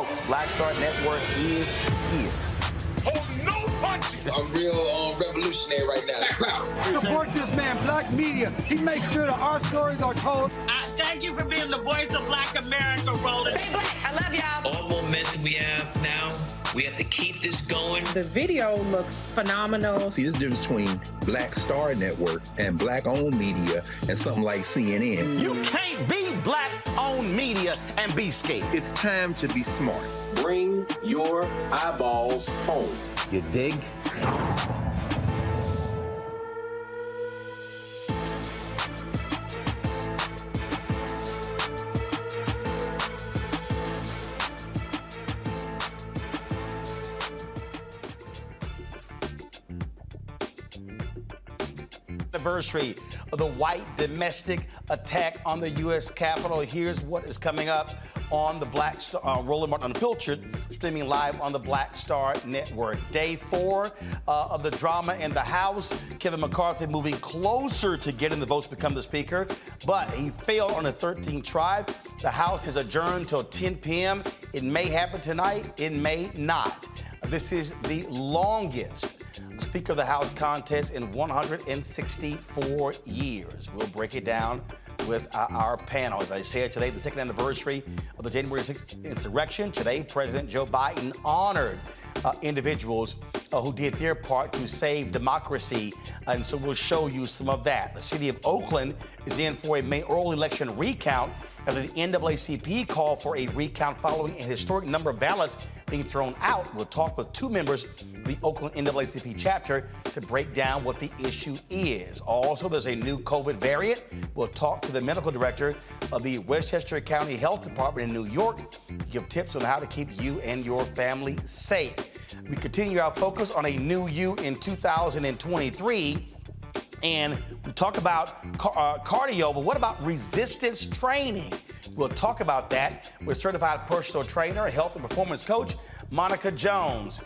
Folks, Black Star Network is here. Oh, no punches! I'm real revolutionary right now. Black power. Support this man, Black media. He makes sure that our stories are told. Thank you for being the voice of Black America, Roland. Stay black. I love y'all. All momentum we have now, we have to keep this going. The video looks phenomenal. See, this difference between Black Star Network and Black-owned media and something like CNN. You can't be Black-owned media and be scared. It's time to be smart. Bring your eyeballs home. You dig? Anniversary of the white domestic attack on the U.S. Capitol. Here's what is coming up on the Black Star, Roland Martin Unfiltered, streaming live on the Black Star Network. Day 4 of the drama in the House. Kevin McCarthy moving closer to getting the votes to become the Speaker, but he failed on a 13th try. The House is adjourned till 10 p.m. It may happen tonight. It may not. This is the longest Speaker of the House contest in 164 years. We'll break it down with our panel. As I said, today, the second anniversary of the January 6th insurrection. Today, President Joe Biden honored individuals who did their part to save democracy, and so we'll show you some of that. The City of Oakland is in for a mayoral election recount after the NAACP called for a recount following a historic number of ballots being thrown out. We'll talk with 2 members of the Oakland NAACP Chapter to break down what the issue is. Also, there's a new COVID variant. We'll talk to the medical director of the Westchester County Health Department in New York to give tips on how to keep you and your family safe. We continue our focus on a new you in 2023. And we talk about cardio, but what about resistance training? We'll talk about that with certified personal trainer, health and performance coach, Monica Jones.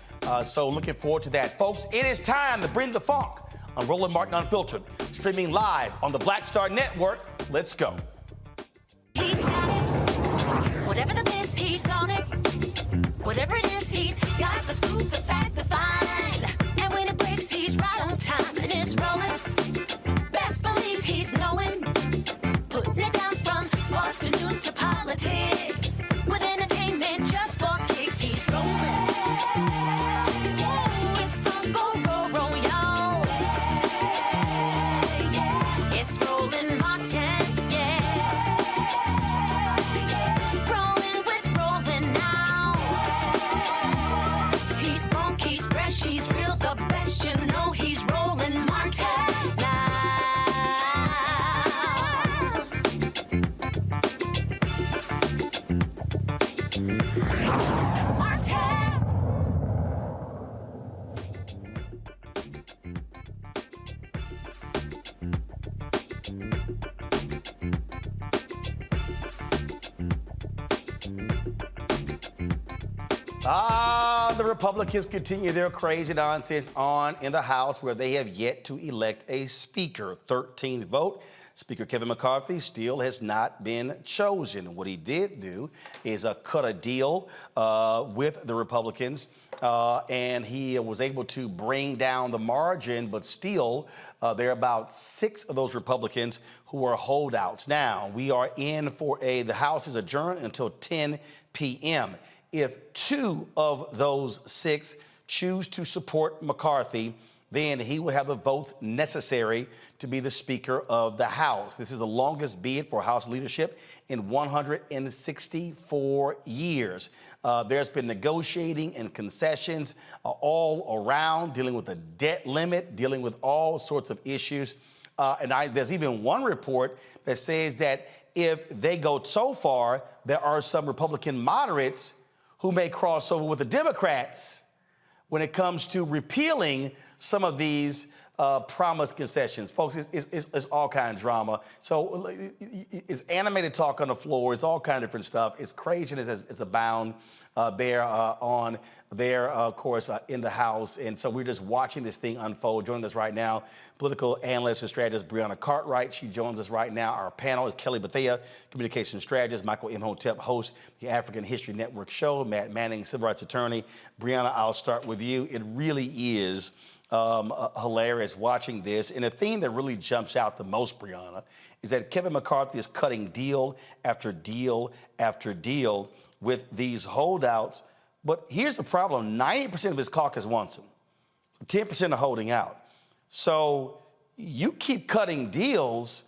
So looking forward to that. Folks, it is time to bring the funk on Roland Martin Unfiltered, streaming live on the Black Star Network. Let's go. He's got it. Whatever the miss, he's on it. Whatever it is, he's got the scoop, the fact, the find. And when it breaks, he's right on time and it's rolling. Best believe he's knowing. Putting it down from sports to news to politics. With entertainment just for kicks, he's rolling. It's on go, roll, y'all. It's Roland Martin, yeah. Rolling with Roland now. He's funk, he's fresh, he's real, the best, you know he's Roland Martin now. The Republicans continue their crazy nonsense on in the House, where they have yet to elect a speaker. 13th vote. Speaker Kevin McCarthy still has not been chosen. What he did do is cut a deal with the Republicans, and he was able to bring down the margin, but still there are about 6 of those Republicans who are holdouts. Now, we are in for the House is adjourned until 10 p.m. If 2 of those 6 choose to support McCarthy, then he will have the votes necessary to be the Speaker of the House. This is the longest bid for House leadership in 164 years. There's been negotiating and concessions all around, dealing with the debt limit, dealing with all sorts of issues. There's even one report that says that if they go so far, there are some Republican moderates who may cross over with the Democrats when it comes to repealing some of these promised concessions. Folks, it's all kind of drama. So it's animated talk on the floor. It's all kind of different stuff. It's craziness as abound there of course, in the House. And so we're just watching this thing unfold. Joining us right now, political analyst and strategist Brianna Cartwright. She joins us right now. Our panel is Kelly Bethea, communications strategist, Michael Imhotep, host the African History Network show, Matt Manning, civil rights attorney. Brianna, I'll start with you. It really is hilarious watching this. And the thing that really jumps out the most, Brianna, is that Kevin McCarthy is cutting deal after deal after deal with these holdouts. But here's the problem. 90% of his caucus wants him. 10% are holding out. So you keep cutting deals,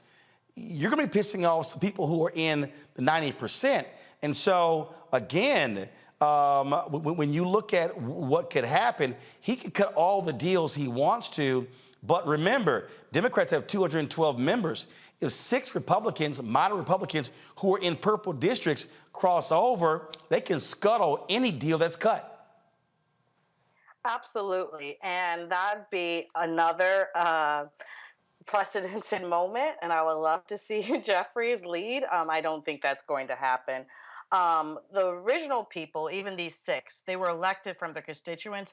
you're going to be pissing off some people who are in the 90%. And so, again, when you look at what could happen, he could cut all the deals he wants to. But remember, Democrats have 212 members. If 6 Republicans, moderate Republicans, who are in purple districts cross over, they can scuttle any deal that's cut. Absolutely. And that'd be another precedented moment. And I would love to see Jeffries lead. I don't think that's going to happen. The original people, even these 6, they were elected from their constituents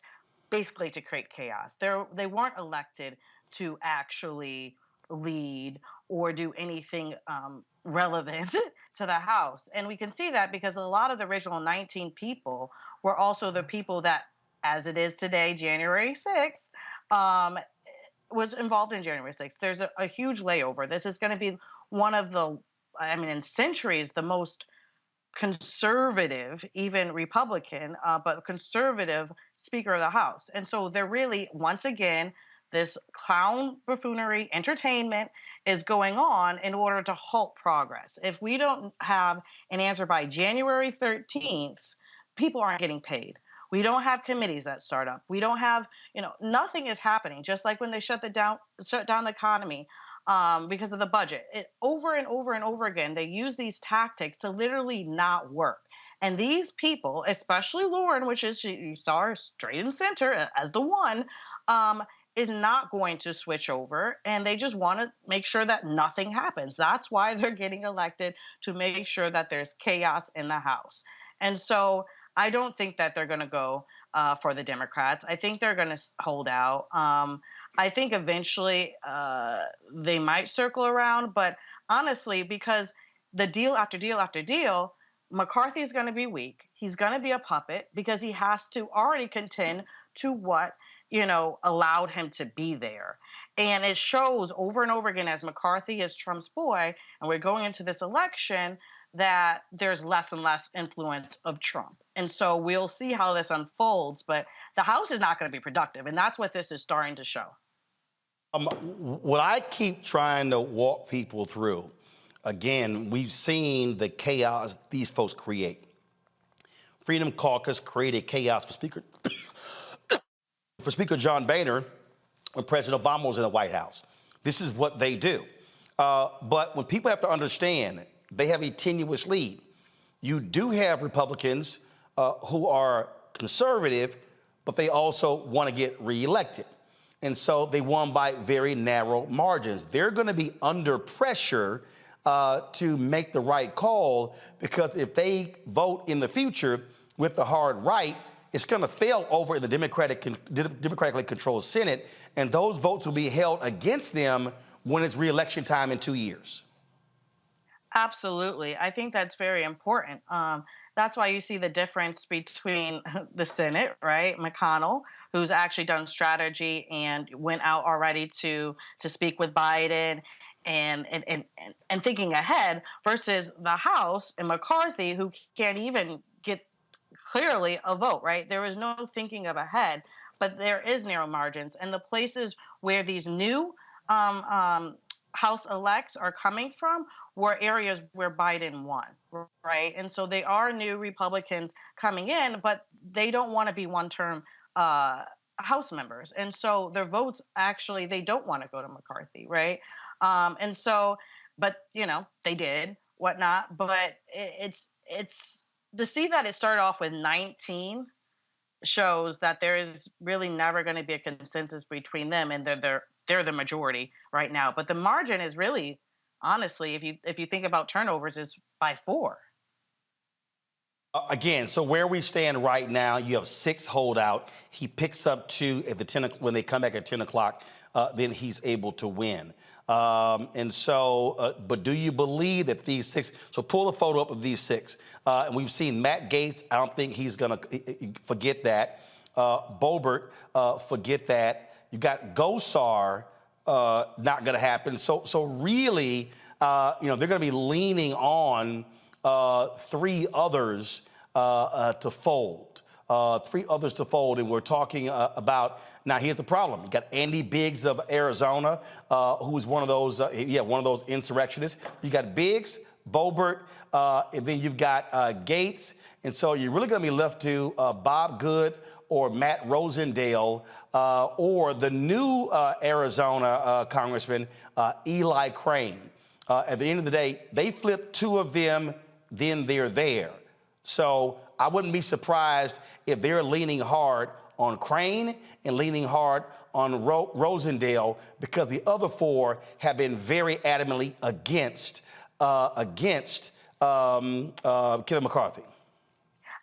basically to create chaos. They weren't elected to actually lead or do anything relevant to the House. And we can see that because a lot of the original 19 people were also the people that, as it is today, January 6th, was involved in January 6th. There's a huge layover. This is going to be one of the, in centuries, the most conservative, even Republican, but conservative Speaker of the House. And so they're really, once again, this clown buffoonery entertainment is going on in order to halt progress. If we don't have an answer by January 13th, people aren't getting paid. We don't have committees that start up. We don't have, nothing is happening. Just like when they shut down the economy because of the budget. Over and over and over again, they use these tactics to literally not work. And these people, especially Lauren, which is, you saw her straight in center as the one, is not going to switch over, and they just want to make sure that nothing happens. That's why they're getting elected, to make sure that there's chaos in the House. And so I don't think that they're going to go for the Democrats. I think they're going to hold out. I think eventually they might circle around, but honestly, because the deal after deal after deal, McCarthy is going to be weak. He's going to be a puppet because he has to already contend to what allowed him to be there. And it shows over and over again, as McCarthy is Trump's boy, and we're going into this election, that there's less and less influence of Trump. And so we'll see how this unfolds, but the House is not going to be productive. And that's what this is starting to show. What I keep trying to walk people through, again, we've seen the chaos these folks create. Freedom Caucus created chaos for Speaker John Boehner when President Obama was in the White House. This is what they do. But when people have to understand, they have a tenuous lead. You do have Republicans who are conservative, but they also want to get reelected. And so they won by very narrow margins. They're going to be under pressure to make the right call, because if they vote in the future with the hard right, it's going to fail over in the democratically controlled Senate, and those votes will be held against them when it's re-election time in 2 years. Absolutely. I think that's very important. That's why you see the difference between the Senate, right? McConnell, who's actually done strategy and went out already to speak with Biden and thinking ahead, versus the House and McCarthy, who can't even get clearly a vote, right? There is no thinking of ahead, but there is narrow margins. And the places where these new House elects are coming from were areas where Biden won, right? And so they are new Republicans coming in, but they don't want to be one-term House members. And so their votes, actually, they don't want to go to McCarthy, right? And so, but, they did, whatnot. But it's to see that it started off with 19 shows that there is really never going to be a consensus between them, and they're they're the majority right now. But the margin is really, honestly, if you think about turnovers, is by 4. Again, so where we stand right now, you have 6 holdout. He picks up 2 at the 10 when they come back at 10 o'clock. Then he's able to win. And so, but do you believe that these 6? So pull a photo up of these 6. And we've seen Matt Gaetz. I don't think he's gonna forget that. Boebert, forget that. You got Gosar, not gonna happen. So really, they're gonna be leaning on 3 others to fold. 3 others to fold, and we're talking about. Now, here's the problem: you got Andy Biggs of Arizona, who's one of those, one of those insurrectionists. You got Biggs, Boebert, and then you've got Gaetz, and so you're really going to be left to Bob Good or Matt Rosendale, or the new Arizona Congressman Eli Crane. At the end of the day, they flip 2 of them, then they're there. So I wouldn't be surprised if they're leaning hard on Crane and leaning hard on Rosendale, because the other 4 have been very adamantly against Kevin McCarthy.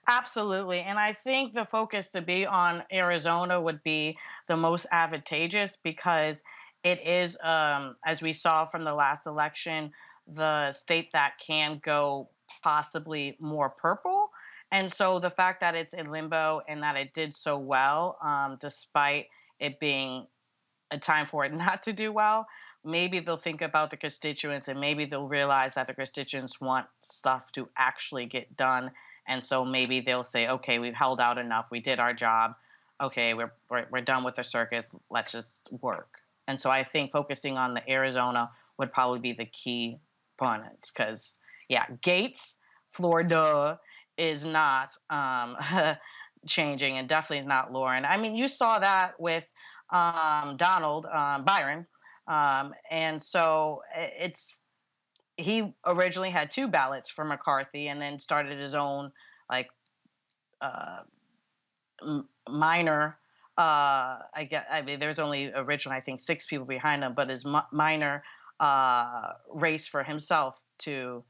Absolutely. And I think the focus to be on Arizona would be the most advantageous, because it is, as we saw from the last election, the state that can go possibly more purple. And so the fact that it's in limbo and that it did so well, despite it being a time for it not to do well, maybe they'll think about the constituents, and maybe they'll realize that the constituents want stuff to actually get done. And so maybe they'll say, okay, we've held out enough. We did our job. Okay, we're done with the circus. Let's just work. And so I think focusing on the Arizona would probably be the key opponents, because, yeah, Gaetz, Florida is not changing, and definitely is not Lauren. I mean, you saw that with Donald Byron. And so he originally had 2 ballots for McCarthy, and then started his own minor. I mean, there's only originally, I think, 6 people behind him, but his minor race for himself to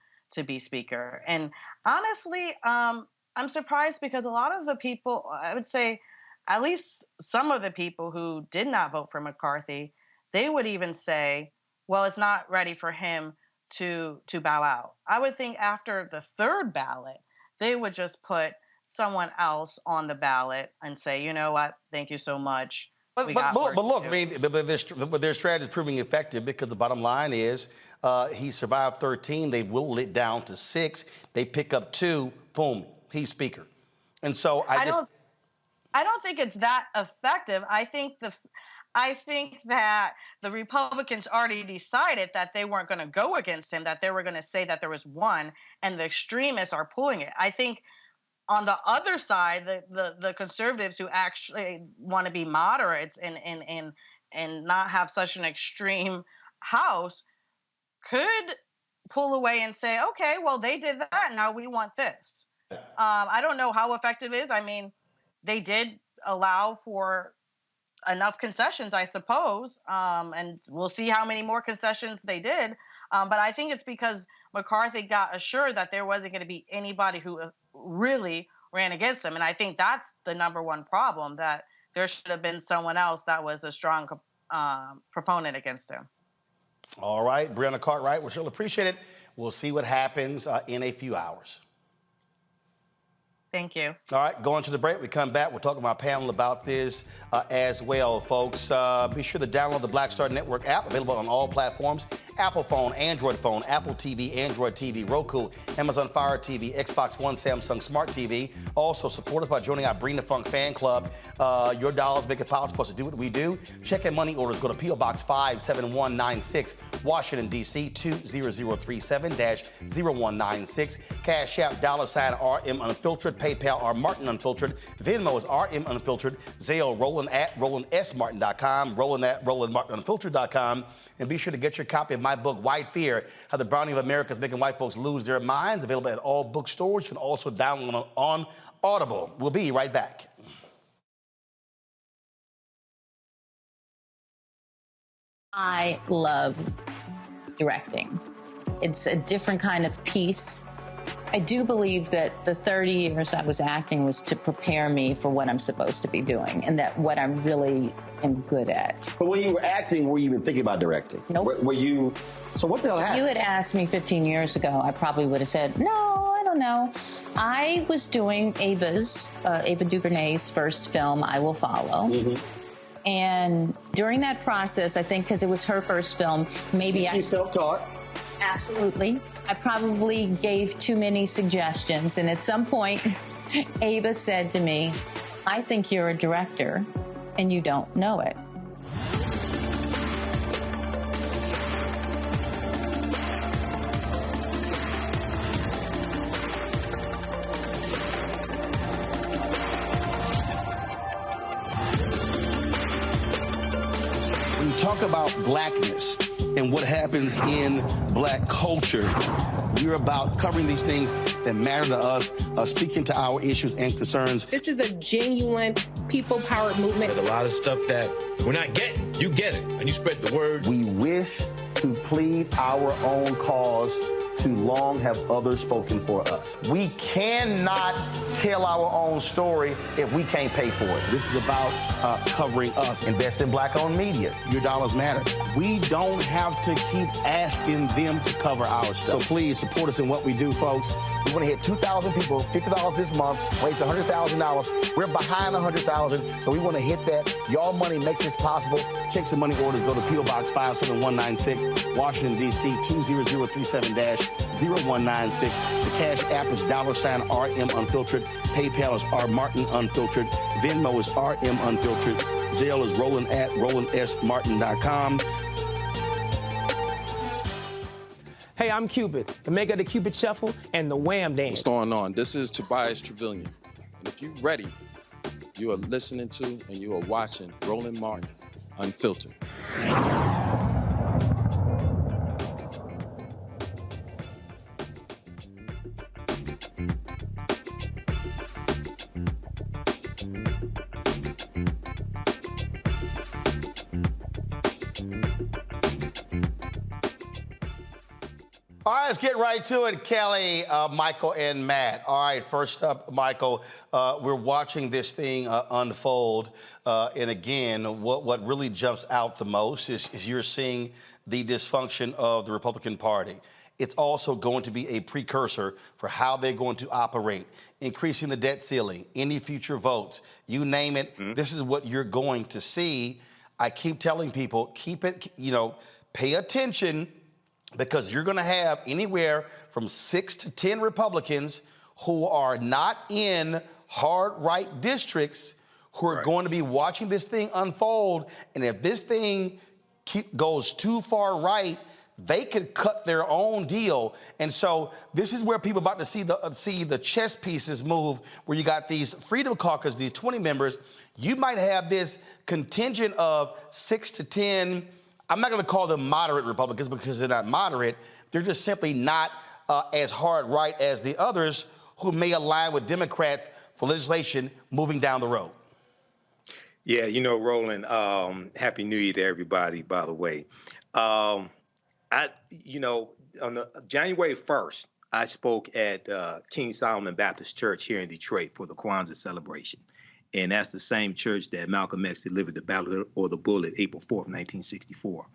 be speaker. And honestly, I'm surprised, because a lot of the people, I would say, at least some of the people who did not vote for McCarthy, they would even say, well, it's not ready for him to bow out. I would think after the 3rd ballot, they would just put someone else on the ballot and say, you know what, thank you so much. But look, I mean, but their strategy is proving effective, because the bottom line is he survived 13. They whittled it down to 6. They pick up 2. Boom, he's speaker. And so I don't think it's that effective. I think that the Republicans already decided that they weren't going to go against him, that they were going to say that there was one, and the extremists are pulling it. I think on the other side, the conservatives who actually want to be moderates and not have such an extreme house could pull away and say, okay, well, they did that, now we want this. I don't know how effective it is. I mean, they did allow for enough concessions, I suppose, and we'll see how many more concessions they did. But I think it's because McCarthy got assured that there wasn't going to be anybody who really ran against him. And I think that's the number one problem, that there should have been someone else that was a strong proponent against him. All right, Brianna Cartwright, we sure appreciate it. We'll see what happens in a few hours. Thank you. All right, going to the break. We come back. We'll talk to my panel about this as well, folks. Be sure to download the Black Star Network app, available on all platforms: Apple phone, Android phone, Apple TV, Android TV, Roku, Amazon Fire TV, Xbox One, Samsung Smart TV. Also, support us by joining our Bring the Funk fan club. Your dollars make it possible for us to do what we do. Check in money orders. Go to P.O. Box 57196, Washington, D.C. 20037-0196. Cash App, $RM Unfiltered. PayPal, R Martin Unfiltered. Venmo is RM Unfiltered. Zelle, Roland at RolandSMartin.com. Roland at RolandMartinUnfiltered.com. And be sure to get your copy of my book, White Fear: How the Browning of America is Making White Folks Lose Their Minds. Available at all bookstores. You can also download it on Audible. We'll be right back. I love directing. It's a different kind of piece. I do believe that the 30 years I was acting was to prepare me for what I'm supposed to be doing and that what I really am good at. But when you were acting, were you even thinking about directing? Nope. Were you, so what the hell happened? If you had asked me 15 years ago, I probably would have said, no, I don't know. I was doing Ava DuVernay's first film, I Will Follow. Mm-hmm. And during that process, I think because it was her first film, maybe She's self-taught? Absolutely. I probably gave too many suggestions. And at some point, Ava said to me, I think you're a director and you don't know it. When you talk about blackness and what happens in black culture, we're about covering these things that matter to us, speaking to our issues and concerns. This is a genuine people-powered movement. There's a lot of stuff that we're not getting. You get it, and you spread the word. We wish to plead our own cause. Too long have others spoken for us. We cannot tell our own story if we can't pay for it. This is about covering us. Invest in black-owned media. Your dollars matter. We don't have to keep asking them to cover our stuff. So please support us in what we do, folks. We want to hit 2,000 people, $50 this month, raise $100,000. We're behind 100,000, so we want to hit that. Y'all money makes this possible. Checks and money orders go to P.O. Box 57196, Washington, D.C. 20037-0196. The Cash App is $RM Unfiltered. PayPal is R Martin Unfiltered. Venmo is RM Unfiltered. Zelle is Roland at RolandSMartin.com. Hey, I'm Cupid, the maker of the Cupid Shuffle and the Wham Dance. What's going on? This is Tobias Trevelyan. And if you're ready, you are listening to and you are watching Roland Martin Unfiltered. All right, let's get right to it, Kelly, Michael, and Matt. All right, first up, Michael, we're watching this thing unfold. And again, what really jumps out the most is you're seeing the dysfunction of the Republican Party. It's also going to be a precursor for how they're going to operate, increasing the debt ceiling, any future votes, you name it. Mm-hmm. This is what you're going to see. I keep telling people, keep it, pay attention, because you're going to have anywhere from 6 to 10 Republicans who are not in hard right districts who are going to be watching this thing unfold. And if this thing goes too far right, they could cut their own deal. And so this is where people are about to see the chess pieces move, where you got these Freedom Caucus, these 20 members. You might have this contingent of 6 to 10. I'm not going to call them moderate Republicans because they're not moderate. They're just simply not as hard right as the others who may align with Democrats for legislation moving down the road. Yeah, Roland, Happy New Year to everybody, by the way. On January 1st, I spoke at King Solomon Baptist Church here in Detroit for the Kwanzaa celebration. And that's the same church that Malcolm X delivered the ballot or the bullet April 4th, 1964.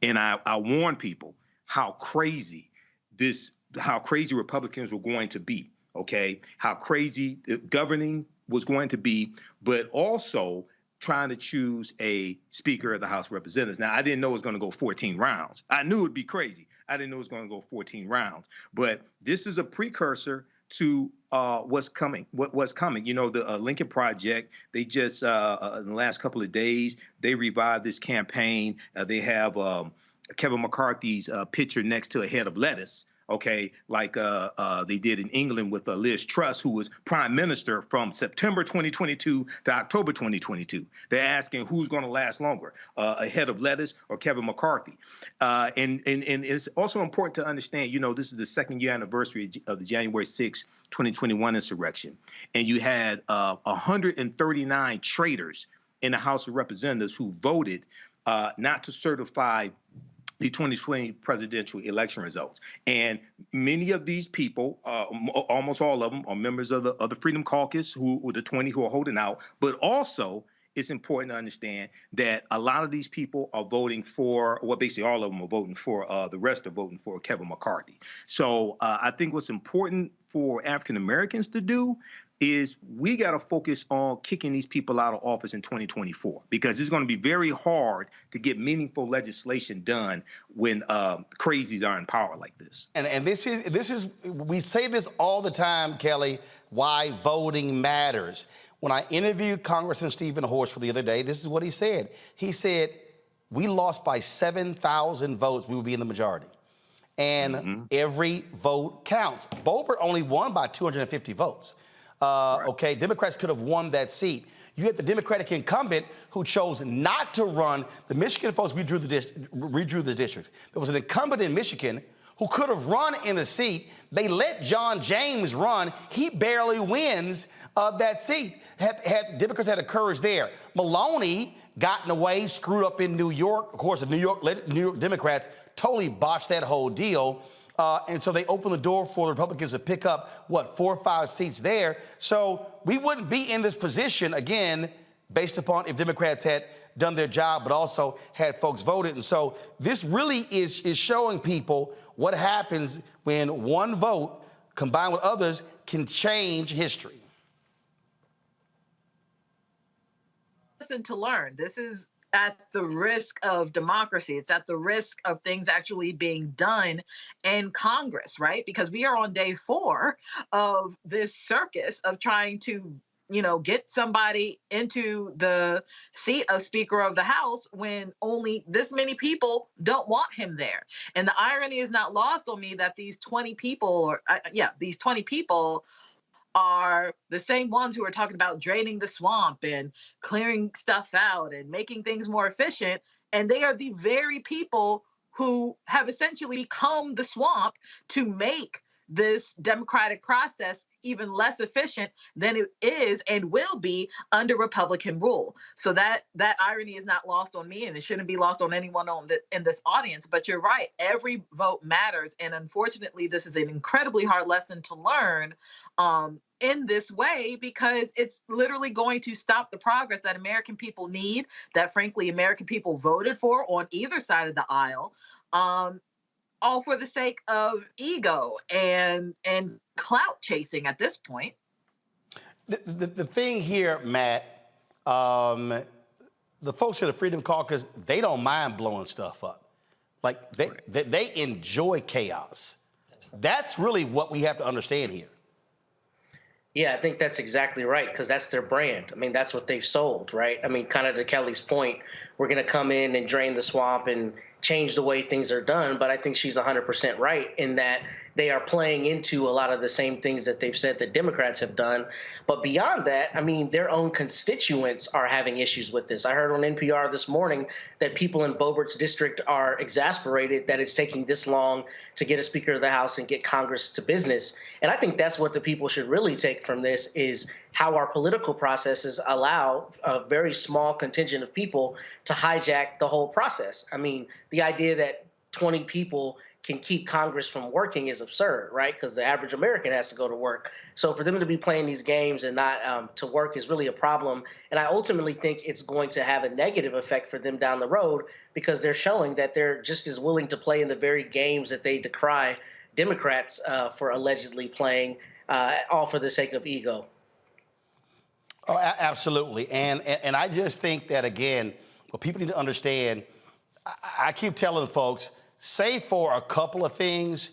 And I warned people how crazy Republicans were going to be, okay? How crazy the governing was going to be, but also trying to choose a Speaker of the House of Representatives. Now, I didn't know it was going to go 14 rounds. I knew it'd be crazy. I didn't know it was going to go 14 rounds. But this is a precursor to what's coming. What's coming? The Lincoln Project, they just, in the last couple of days, they revived this campaign. They have Kevin McCarthy's picture next to a head of lettuce, okay, like they did in England with Liz Truss, who was prime minister from September 2022 to October 2022. They're asking who's going to last longer, a head of lettuce or Kevin McCarthy. And it's also important to understand, this is the second year anniversary of the January 6, 2021 insurrection. And you had 139 traitors in the House of Representatives who voted not to certify the 2020 presidential election results. And many of these people, almost all of them, are members of the Freedom Caucus, who the 20 who are holding out. But also, it's important to understand that a lot of these people are voting for, well, basically all of them are voting for, the rest are voting for Kevin McCarthy. So I think what's important for African Americans to do is we got to focus on kicking these people out of office in 2024, because it's going to be very hard to get meaningful legislation done when crazies are in power like this. And this is we say this all the time, Kelly, why voting matters. When I interviewed Congressman Stephen Horst for the other day, this is what he said. He said, we lost by 7,000 votes, we would be in the majority. And every vote counts. Boebert only won by 250 votes. Okay, Democrats could have won that seat. You had the Democratic incumbent who chose not to run. The Michigan folks redrew the districts. There was an incumbent in Michigan who could have run in the seat. They let John James run. He barely wins that seat. Had Democrats had the courage there. Maloney got in the way, screwed up in New York. Of course, the New York Democrats totally botched that whole deal. And so they opened the door for the Republicans to pick up, 4 or 5 seats there. So we wouldn't be in this position, again, based upon if Democrats had done their job, but also had folks voted. And so this really is showing people what happens when one vote combined with others can change history. Listen to learn. This is at the risk of democracy. It's at the risk of things actually being done in Congress, right? Because we are on day 4 of this circus of trying to, get somebody into the seat of Speaker of the House when only this many people don't want him there. And the irony is not lost on me that these 20 people, these 20 people are the same ones who are talking about draining the swamp and clearing stuff out and making things more efficient. And they are the very people who have essentially become the swamp to make this democratic process even less efficient than it is and will be under Republican rule. So that irony is not lost on me, and it shouldn't be lost on anyone in this audience. But you're right, every vote matters. And unfortunately, this is an incredibly hard lesson to learn in this way, because it's literally going to stop the progress that American people need, that frankly American people voted for on either side of the aisle, all for the sake of ego and clout chasing at this point. The thing here, Matt, the folks in the Freedom Caucus, they don't mind blowing stuff up. Like they enjoy chaos. That's really what we have to understand here. Yeah, I think that's exactly right, because that's their brand. I mean, that's what they've sold, right? I mean, kind of to Kelly's point, we're going to come in and drain the swamp and change the way things are done. But I think she's 100% right in that they are playing into a lot of the same things that they've said that Democrats have done. But beyond that, I mean, their own constituents are having issues with this. I heard on NPR this morning that people in Boebert's district are exasperated that it's taking this long to get a Speaker of the House and get Congress to business. And I think that's what the people should really take from this, is how our political processes allow a very small contingent of people to hijack the whole process. I mean, the idea that 20 people can keep Congress from working is absurd, right? Because the average American has to go to work. So for them to be playing these games and not to work is really a problem. And I ultimately think it's going to have a negative effect for them down the road, because they're showing that they're just as willing to play in the very games that they decry Democrats for allegedly playing, all for the sake of ego. Oh, absolutely. And I just think that, again, what people need to understand, I keep telling folks, save for a couple of things,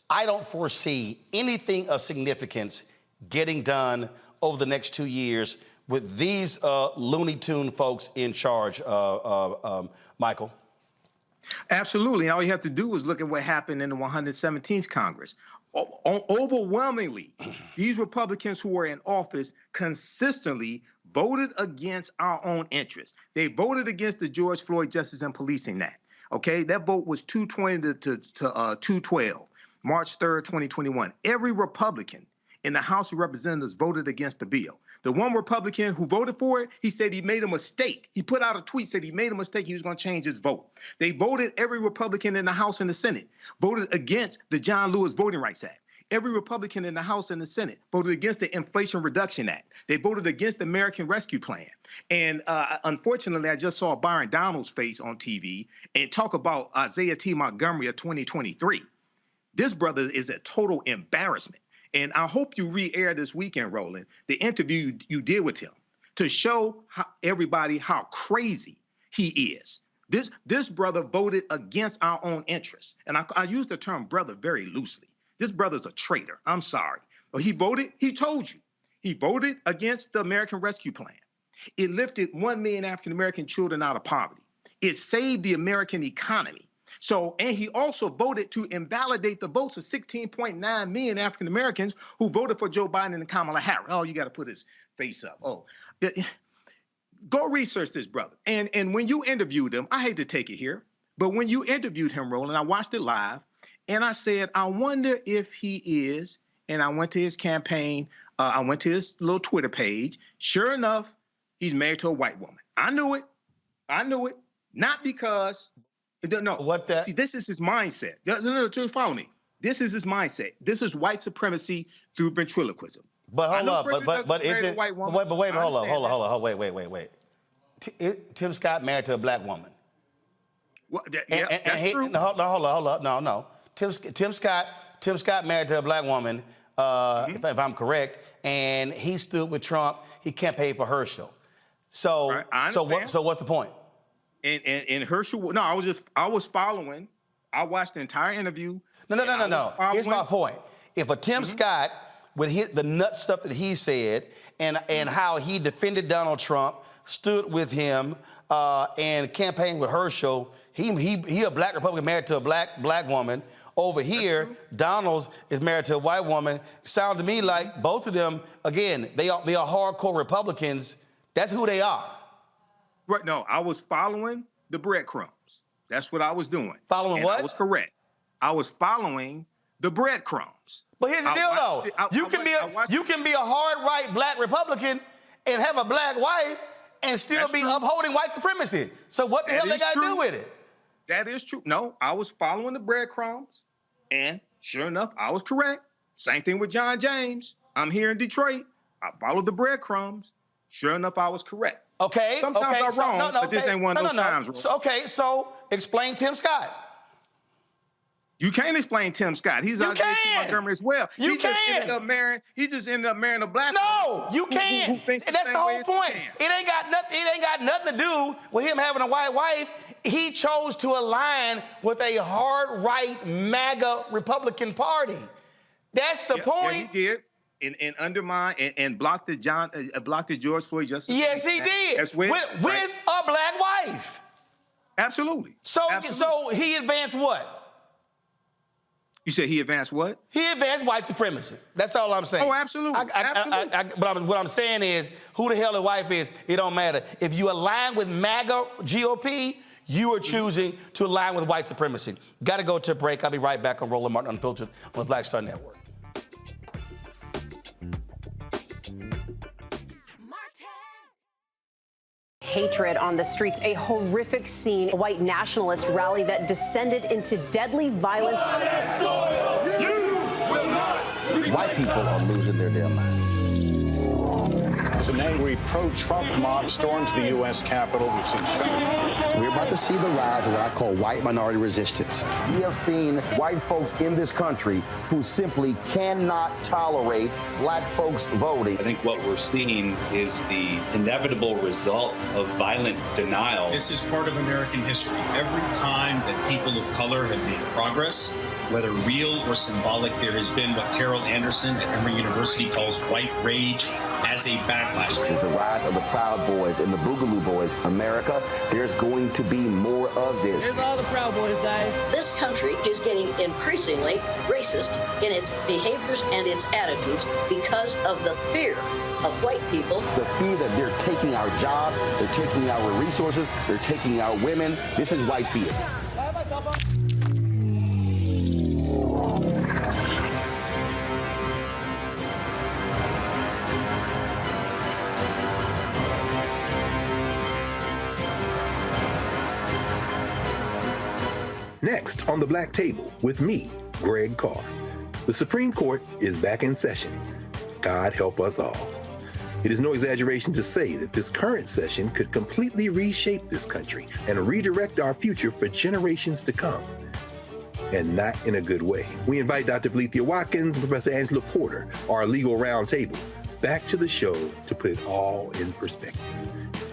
I don't foresee anything of significance getting done over the next 2 years with these Looney Tune folks in charge, Michael. Absolutely. All you have to do is look at what happened in the 117th Congress. Overwhelmingly, these Republicans who were in office consistently voted against our own interests. They voted against the George Floyd Justice and Policing Act. Okay, that vote was 220 to 212, March 3rd, 2021. Every Republican in the House of Representatives voted against the bill. The one Republican who voted for it, he said he made a mistake. He put out a tweet, said he made a mistake. He was going to change his vote. They voted, every Republican in the House and the Senate voted against the John Lewis Voting Rights Act. Every Republican in the House and the Senate voted against the Inflation Reduction Act. They voted against the American Rescue Plan. And unfortunately, I just saw Byron Donald's face on TV and talk about Isaiah T. Montgomery of 2023. This brother is a total embarrassment. And I hope you re-air this weekend, Roland, the interview you did with him to show everybody how crazy he is. This brother voted against our own interests. And I use the term brother very loosely. This brother's a traitor. I'm sorry. But he voted, he told you, he voted against the American Rescue Plan. It lifted 1 million African-American children out of poverty. It saved the American economy. So, and he also voted to invalidate the votes of 16.9 million African-Americans who voted for Joe Biden and Kamala Harris. Oh, you got to put his face up. Oh, go research this brother. And when you interviewed him, I hate to take it here, but when you interviewed him, Roland, I watched it live, and I said, I wonder if he is, and I went to his campaign, I went to his little Twitter page. Sure enough, he's married to a white woman. I knew it. I knew it. Not because, no. What that? See, this is his mindset. No, just follow me. This is his mindset. This is white supremacy through ventriloquism. But hold up, but is it? Wait, hold on. Wait. Tim Scott married to a black woman. Well, that's true. Hold on. No. Tim Scott married to a black woman, if I'm correct, and he stood with Trump. He campaigned for Herschel. So, right, so what's the point? And Herschel, no, I was following. I watched the entire interview. No. Here's my point. If a Tim Scott, with the nut stuff that he said, and how he defended Donald Trump, stood with him, and campaigned with Herschel, he a black Republican married to a black woman. Over here, Donald is married to a white woman. Sound to me like both of them, again, they are hardcore Republicans. That's who they are. Right. No, I was following the breadcrumbs. That's what I was doing. Following what? I was correct. I was following the breadcrumbs. But here's the deal, though. You can be a hard right black Republican and have a black wife and still be upholding white supremacy. So what the hell they got to do with it? That is true. No, I was following the breadcrumbs, and sure enough, I was correct. Same thing with John James. I'm here in Detroit. I followed the breadcrumbs. Sure enough, I was correct. Okay. Sometimes I'm wrong, but this ain't one of those times. So explain Tim Scott. You can't explain Tim Scott. He's Isaiah T. Montgomery as well. He just ended up marrying a black woman. No, you can't. And that's the whole point. It ain't got nothing to do with him having a white wife. He chose to align with a hard right MAGA Republican Party. That's the point. Yeah, he did. And undermine and block the George Floyd justice. Yes, he did. With a black wife. Absolutely. So he advanced what? You said he advanced what? He advanced white supremacy. That's all I'm saying. Oh, absolutely. But what I'm saying is, who the hell the wife is, it don't matter. If you align with MAGA GOP, you are choosing to align with white supremacy. Got to go to a break. I'll be right back on Roland Martin Unfiltered on the Black Star Network. Hatred on the streets, a horrific scene, a white nationalist rally that descended into deadly violence. White people are losing their damn minds. As an angry pro-Trump mob storms the U.S. Capitol, we've seen shooting. We're about to see the rise of what I call white minority resistance. We have seen white folks in this country who simply cannot tolerate black folks voting. I think what we're seeing is the inevitable result of violent denial. This is part of American history. Every time that people of color have made progress, whether real or symbolic, there has been what Carol Anderson at Emory University calls white rage as a backlash. This is the rise of the Proud Boys and the Boogaloo Boys. America, there's going to be more of this. Here's all the Proud Boys, guys. This country is getting increasingly racist in its behaviors and its attitudes because of the fear of white people. The fear that they're taking our jobs, they're taking our resources, they're taking our women. This is white fear. Next on the Black Table with me, Greg Carr. The Supreme Court is back in session. God help us all. It is no exaggeration to say that this current session could completely reshape this country and redirect our future for generations to come. And not in a good way. We invite Dr. Valencia Watkins and Professor Angela Porter, our legal roundtable, back to the show to put it all in perspective.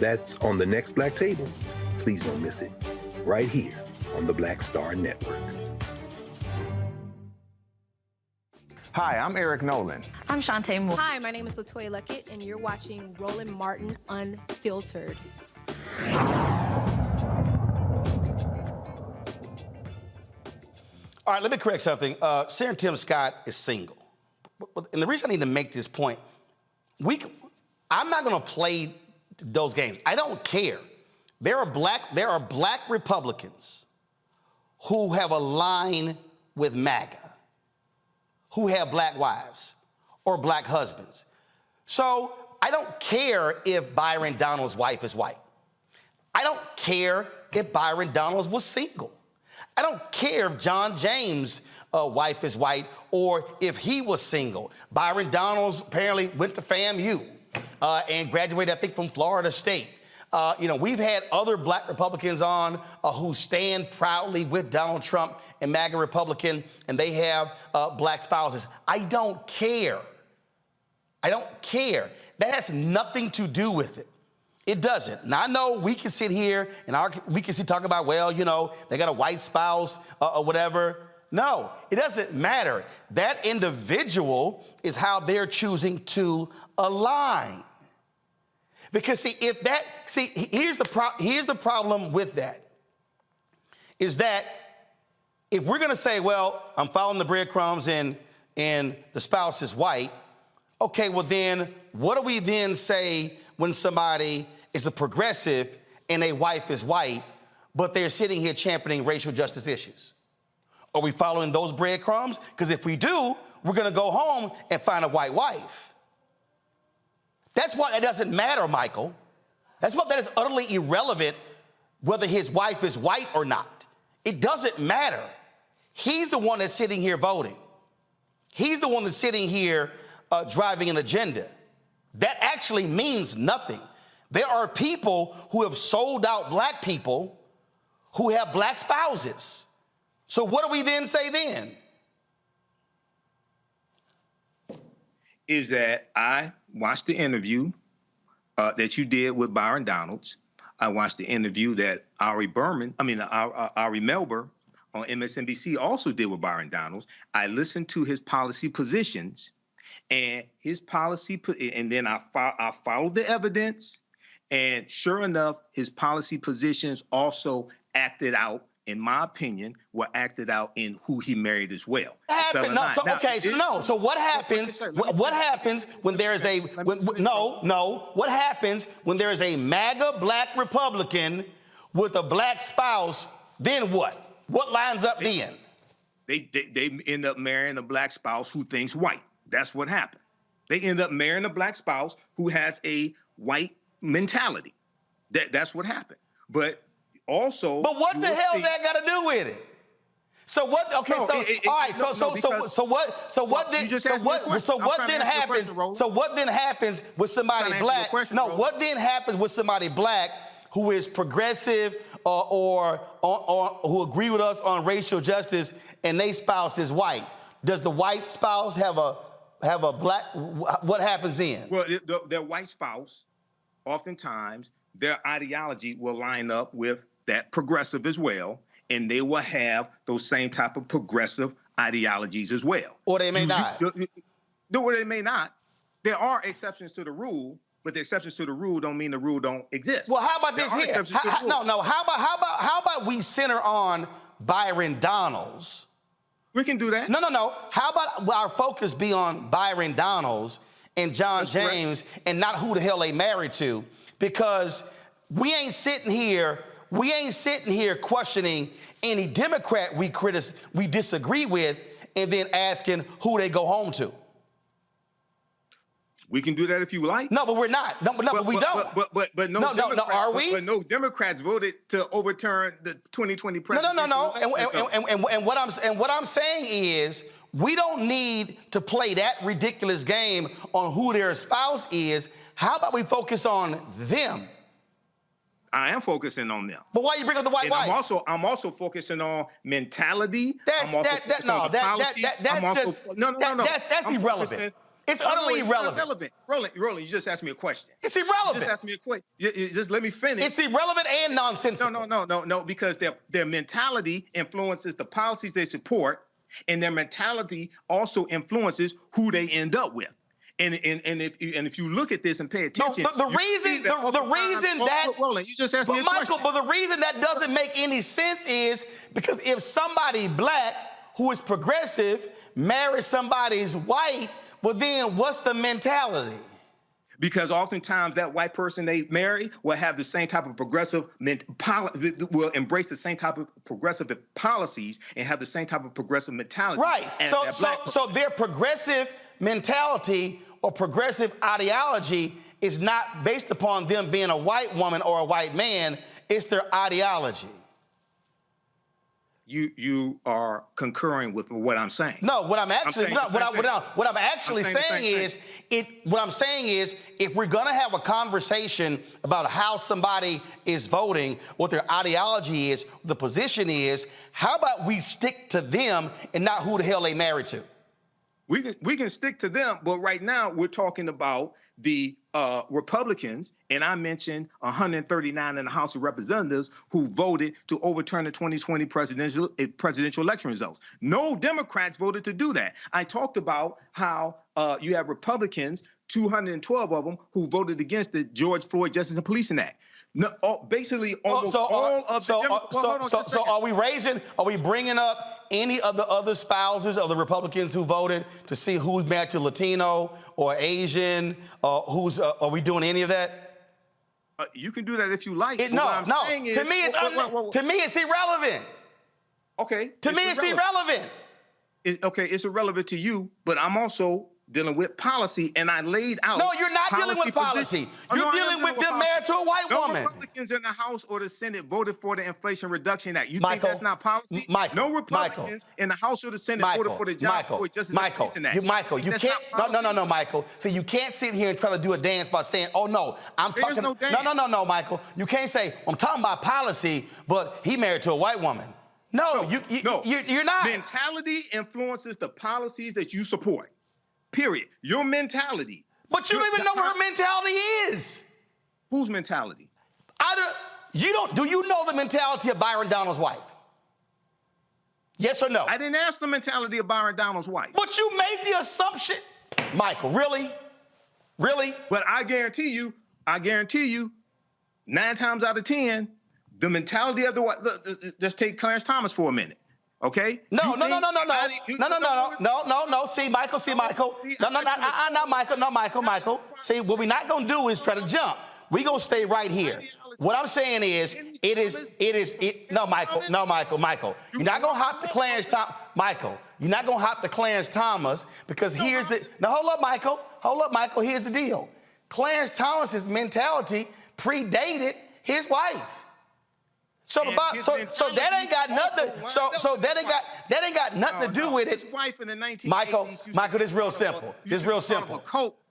That's on the next Black Table. Please don't miss it. Right here on the Black Star Network. Hi, I'm Eric Nolan. I'm Shantae Moore. Hi, my name is Latoya Luckett, and you're watching Roland Martin Unfiltered. All right, let me correct something. Senator Tim Scott is single. And the reason I need to make this point, I'm not going to play those games. I don't care. There are black Republicans who have aligned with MAGA, who have black wives or black husbands. So I don't care if Byron Donalds' wife is white. I don't care if Byron Donalds was single. I don't care if John James' wife is white or if he was single. Byron Donalds apparently went to FAMU and graduated, I think, from Florida State. We've had other black Republicans on who stand proudly with Donald Trump and MAGA Republican, and they have black spouses. I don't care. I don't care. That has nothing to do with it. It doesn't. Now, I know we can sit here and we can talk about, well, they got a white spouse or whatever. No, it doesn't matter. That individual is how they're choosing to align. Because here's the problem with that, is that if we're going to say, well, I'm following the breadcrumbs and the spouse is white, okay, well then, what do we then say when somebody is a progressive and a wife is white, but they're sitting here championing racial justice issues? Are we following those breadcrumbs? Because if we do, we're going to go home and find a white wife. That's why it doesn't matter, Michael. That's why that is utterly irrelevant whether his wife is white or not. It doesn't matter. He's the one that's sitting here voting. He's the one that's sitting here driving an agenda. That actually means nothing. There are people who have sold out black people who have black spouses. So what do we then say then? Is that I watched the interview that you did with Byron Donalds. I watched the interview that Ari Melber on MSNBC also did with Byron Donalds. I listened to his policy positions and and then I followed the evidence. And sure enough, his policy positions also acted out, in my opinion, were acted out in who he married as well. So what happens? What happens when there is what happens when there is a MAGA black Republican with a black spouse? Then what? What lines up then? They end up marrying a black spouse who thinks white. That's what happened. They end up marrying a black spouse who has a white mentality. That's what happened. But also, what the hell that got to do with it? So what? Okay, what then happens? So what then happens with somebody black? What then happens with somebody black who is progressive or who agree with us on racial justice and their spouse is white? Does the white spouse have a black? What happens then? Well, their white spouse, oftentimes, their ideology will line up with that progressive as well, and they will have those same type of progressive ideologies as well. Or they may not. Or they may not. There are exceptions to the rule, but the exceptions to the rule don't mean the rule don't exist. Well, how about this here? How about we center on Byron Donalds? We can do that. No. How about our focus be on Byron Donalds and John James and not who the hell they married to? Because we ain't sitting here questioning any Democrat we disagree with and then asking who they go home to. We can do that if you like. No, but we're not. No, but we don't. But no, are we? But no Democrats voted to overturn the 2020 presidential No. election. And what I'm saying is, we don't need to play that ridiculous game on who their spouse is. How about we focus on them? I am focusing on them. But why you bring up the white wife? I'm also focusing on mentality. That's irrelevant. It's utterly irrelevant. Roland, you just asked me a question. It's irrelevant. You just asked me a question. Just let me finish. It's irrelevant and nonsensical. No, because their mentality influences the policies they support, and their mentality also influences who they end up with. And if you look at this and pay attention, Roland, you just asked me a question. But the reason that doesn't make any sense is because if somebody black who is progressive marries somebody's white, well then what's the mentality? Because oftentimes that white person they marry will have the same type of progressive will embrace the same type of progressive policies and have the same type of progressive mentality. Right. So their progressive mentality or progressive ideology is not based upon them being a white woman or a white man. It's their ideology. You are concurring with what I'm saying. No, what I'm saying is if we're gonna have a conversation about how somebody is voting, what their ideology is, the position is, how about we stick to them and not who the hell they married to? We can stick to them, but right now we're talking about the Republicans, and I mentioned 139 in the House of Representatives who voted to overturn the 2020 presidential election results. No Democrats voted to do that. I talked about how you have Republicans, 212 of them, who voted against the George Floyd Justice and Policing Act. No, basically almost all of the So are we bringing up any of the other spouses of the Republicans who voted to see who's married to Latino or Asian, are we doing any of that? You can do that if you like. To me it's irrelevant. Okay. To me it's irrelevant. It's irrelevant to you, but I'm also dealing with policy, and I laid out. No, you're not dealing with policy. You're dealing with them married to a white woman. No Republicans in the House or the Senate voted for the Inflation Reduction Act. You think that's not policy? No Republicans in the House or the Senate voted for the John Floyd Justice and Policing Act. You can't. No, Michael. So you can't sit here and try to do a dance by saying, "Oh no, I'm talking." No, Michael. You can't say I'm talking about policy, but he married to a white woman. No, you're not. Mentality influences the policies that you support. Period. Your mentality. But you don't even know what her mentality is. Whose mentality? Do you know the mentality of Byron Donald's wife? Yes or no? I didn't ask the mentality of Byron Donald's wife. But you made the assumption. Michael, really? Really? But I guarantee you, 9 times out of 10, the mentality of the wife, just take Clarence Thomas for a minute. Okay? No. See, Michael. No, Michael. See, what we're not gonna do is try to jump. We're gonna stay right here. What I'm saying is, Michael. You're not gonna hop to Clarence Thomas. Michael, you're not gonna hop to Clarence Thomas because hold up, Michael. Here's the deal. Clarence Thomas's mentality predated his wife. So that ain't got nothing. That ain't got nothing to do with it. His wife in the 1980s. Michael, this is real simple.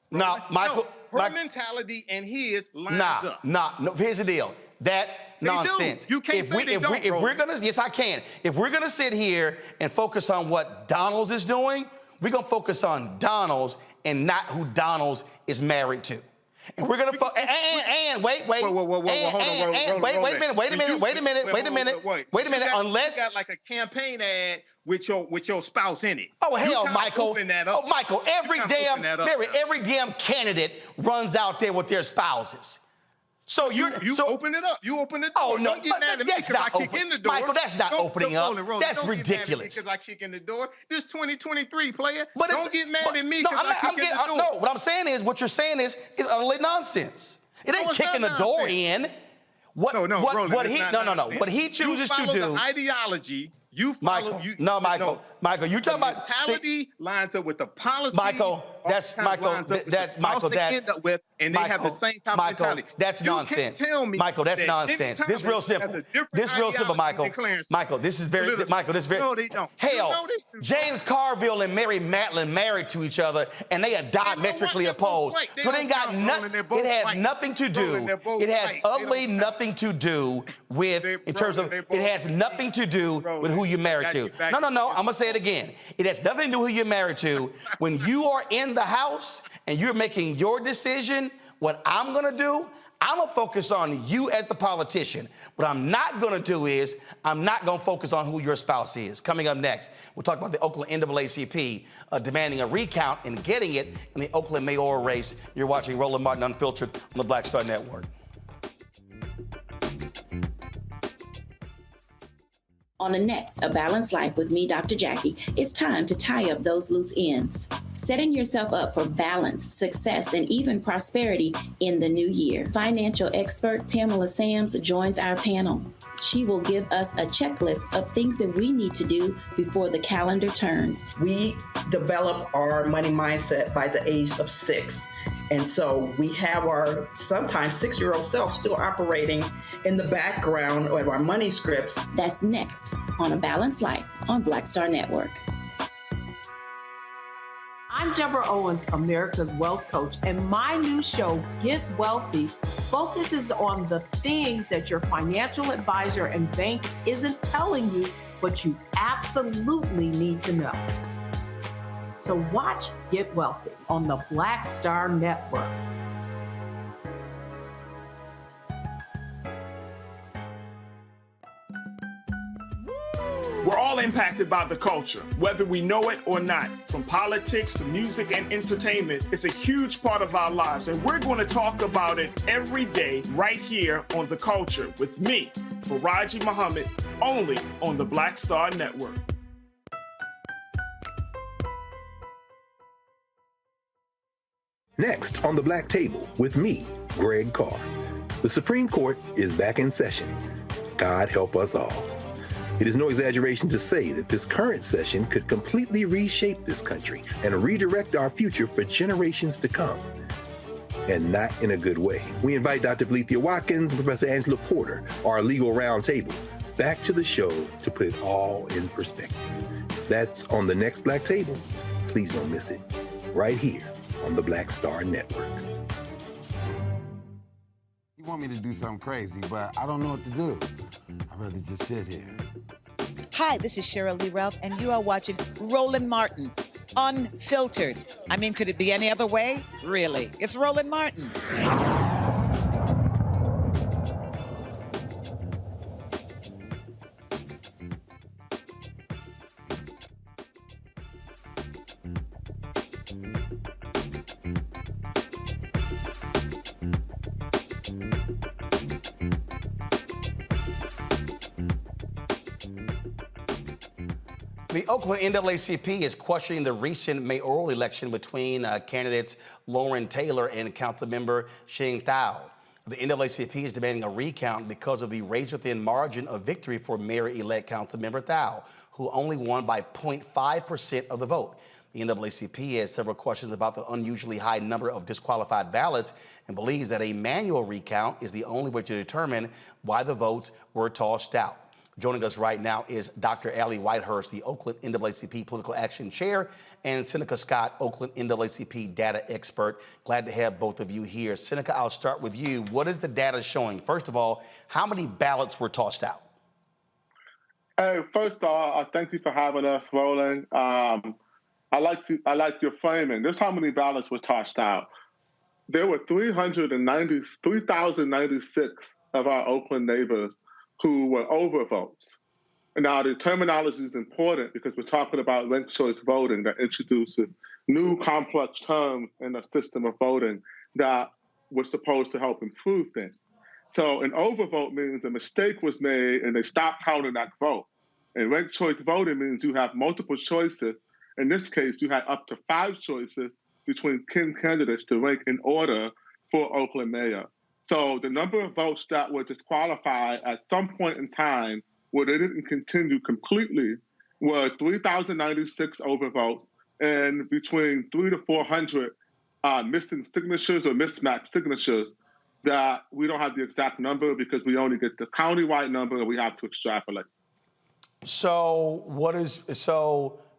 No, Michael. Her mentality and his lines up. No. Here's the deal. That's nonsense. You can't say they don't, if we're gonna, yes, I can. If we're gonna sit here and focus on what Donald's is doing, we're gonna focus on Donald's and not who Donald's is married to. And we're gonna wait a minute. Unless you got like a campaign ad with your spouse in it. Oh hell, Michael. Michael, every damn candidate runs out there with their spouses. So you open it up. You open it. Oh no, don't get mad at me because I kick in the door. Michael, that's not opening up. That's ridiculous. Because I kick in the door. This 2023 player. But don't get mad at me because I kick in the door. No, what I'm saying is, what you're saying is utterly nonsense. It ain't kicking the door in. What he chooses to do. The ideology. You follow. Michael, you talking about mentality lines up with the policy. Michael, That's Michael. That's Michael. They end up with, and they have the same type of mentality. That's nonsense. Tell me, Michael. That's nonsense. This real simple. This real simple, Michael. Michael, this is very. Michael, this is very. No, they don't. Hell, James Carville and Mary Matlin married to each other, and they are diametrically opposed. So they got nothing. It has nothing to do. It has utterly nothing to do with, in terms of, it has nothing to do with who you're married to. No. I'm gonna say it again. It has nothing to do with who you're married to. When you are in the house and you're making your decision, what I'm gonna do, I'm gonna focus on you as the politician. What I'm not gonna do is, I'm not gonna focus on who your spouse is. Coming up next, we'll talk about the Oakland NAACP demanding a recount and getting it in the Oakland mayoral race. You're watching Roland Martin Unfiltered on the Black Star Network. On the next A Balanced Life with me, Dr. Jackie, it's time to tie up those loose ends. Setting yourself up for balance, success, and even prosperity in the new year. Financial expert Pamela Sams joins our panel. She will give us a checklist of things that we need to do before the calendar turns. We develop our money mindset by the age of 6. And so we have our sometimes 6-year-old self still operating in the background of our money scripts. That's next on A Balanced Life on Black Star Network. I'm Deborah Owens, America's Wealth Coach, and my new show, Get Wealthy, focuses on the things that your financial advisor and bank isn't telling you, but you absolutely need to know. So watch Get Wealthy on the Black Star Network. We're all impacted by the culture, whether we know it or not. From politics to music and entertainment, it's a huge part of our lives, and we're going to talk about it every day right here on The Culture with me, Faraji Muhammad, only on the Black Star Network. Next on the Black Table with me, Greg Carr. The Supreme Court is back in session. God help us all. It is no exaggeration to say that this current session could completely reshape this country and redirect our future for generations to come. And not in a good way. We invite Dr. Valencia Watkins and Professor Angela Porter, our legal roundtable, back to the show to put it all in perspective. That's on the next Black Table. Please don't miss it. Right here on the Black Star Network. You want me to do something crazy, but I don't know what to do. I'd rather just sit here. Hi, this is Cheryl Lee Ralph, and you are watching Roland Martin, Unfiltered. I mean, could it be any other way? Really? It's Roland Martin. The Oakland NAACP is questioning the recent mayoral election between candidates Lauren Taylor and Councilmember Shane Thao. The NAACP is demanding a recount because of the razor-thin margin of victory for Mayor-elect Councilmember Thao, who only won by 0.5% of the vote. The NAACP has several questions about the unusually high number of disqualified ballots and believes that a manual recount is the only way to determine why the votes were tossed out. Joining us right now is Dr. Allie Whitehurst, the Oakland NAACP Political Action Chair, and Seneca Scott, Oakland NAACP data expert. Glad to have both of you here. Seneca, I'll start with you. What is the data showing? First of all, how many ballots were tossed out? Hey, first of all, thank you for having us, Roland. I like your framing. This is how many ballots were tossed out. There were 3,096 of our Oakland neighbors who were overvotes. Now, the terminology is important because we're talking about ranked choice voting that introduces new complex terms in the system of voting that was supposed to help improve things. So an overvote means a mistake was made and they stopped counting that vote. And ranked choice voting means you have multiple choices. In this case, you had up to 5 choices between 10 candidates to rank in order for Oakland mayor. So the number of votes that were disqualified at some point in time where they didn't continue completely were 3,096 overvotes and between 300 to 400 missing signatures or mismatched signatures that we don't have the exact number because we only get the county-wide number and we have to extrapolate. So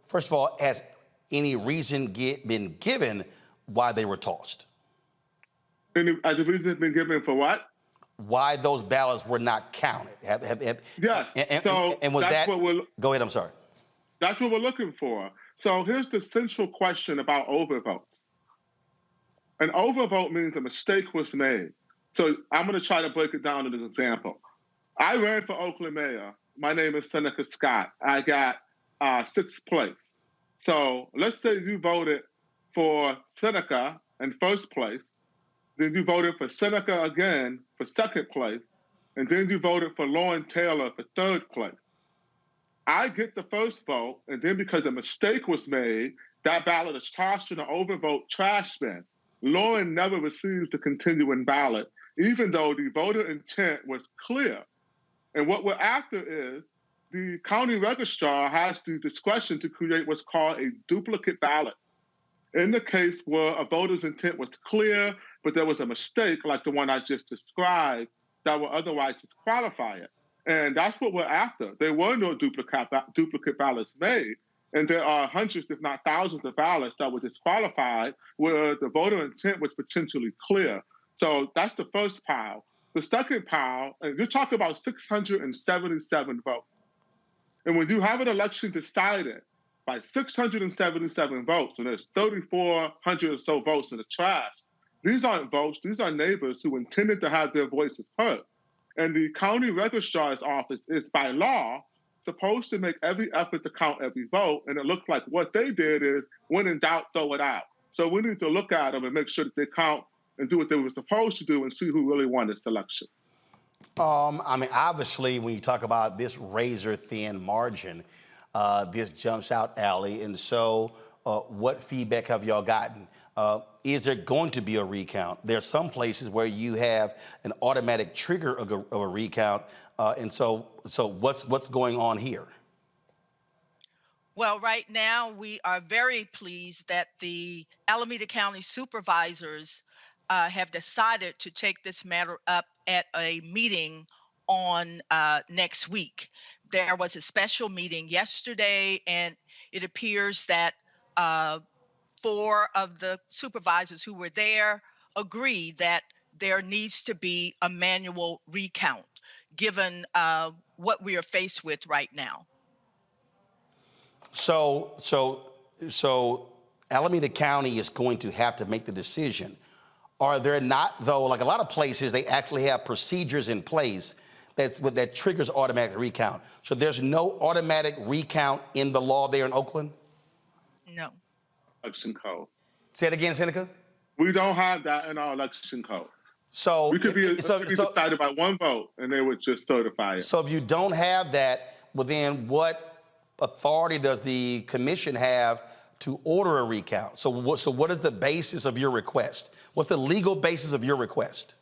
first of all, has any reason been given why they were tossed? Has the reason been given for what? Why those ballots were not counted? Yes. And was that? Go ahead. I'm sorry. That's what we're looking for. So here's the central question about overvotes. An overvote means a mistake was made. So I'm going to try to break it down in this example. I ran for Oakland mayor. My name is Seneca Scott. I got 6th place. So let's say you voted for Seneca in 1st place, then you voted for Seneca again for 2nd place, and then you voted for Lauren Taylor for 3rd place. I get the 1st vote, and then because a mistake was made, that ballot is tossed in the overvote trash bin. Lauren never received the continuing ballot, even though the voter intent was clear. And what we're after is the county registrar has the discretion to create what's called a duplicate ballot. In the case where a voter's intent was clear, but there was a mistake like the one I just described that would otherwise disqualify it. And that's what we're after. There were no duplicate ballots made. And there are hundreds, if not thousands, of ballots that were disqualified where the voter intent was potentially clear. So that's the first pile. The second pile, and you're talking about 677 votes. And when you have an election decided by 677 votes, and there's 3,400 or so votes in the trash, these aren't votes, these are neighbors who intended to have their voices heard. And the county registrar's office is, by law, supposed to make every effort to count every vote. And it looks like what they did is, when in doubt, throw it out. So we need to look at them and make sure that they count and do what they were supposed to do and see who really won this election. I mean, obviously, when you talk about this razor-thin margin, this jumps out, Allie. And so what feedback have y'all gotten? Is there going to be a recount? There are some places where you have an automatic trigger of a recount. And so what's going on here? Well, right now, we are very pleased that the Alameda County supervisors have decided to take this matter up at a meeting on next week. There was a special meeting yesterday, and it appears that 4 of the supervisors who were there agree that there needs to be a manual recount, given what we are faced with right now. So Alameda County is going to have to make the decision. Are there not, though, like a lot of places, they actually have procedures in place that triggers automatic recount. So there's no automatic recount in the law there in Oakland? No. Election code. Say it again, Seneca? We don't have that in our election code. So we could be decided by 1 vote and they would just certify it. So if you don't have that, well then what authority does the commission have to order a recount? So what is the basis of your request? What's the legal basis of your request?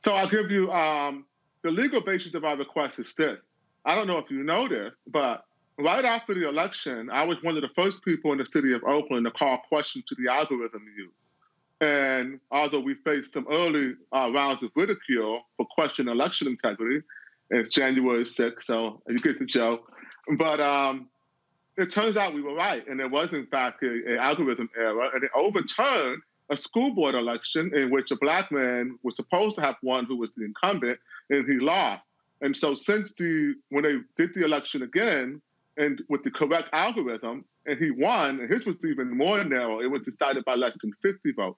So I'll give you the legal basis of our request is this. I don't know if you know this, but right after the election, I was one of the first people in the city of Oakland to call questions to the algorithm used. And although we faced some early rounds of ridicule for questioning election integrity, it's January 6th, so you get the joke. But it turns out we were right, and there was, in fact, an algorithm error, and it overturned a school board election in which a Black man was supposed to have won who was the incumbent, and he lost. And so since when they did the election again, and with the correct algorithm, and he won, and his was even more narrow, it was decided by less than 50 votes.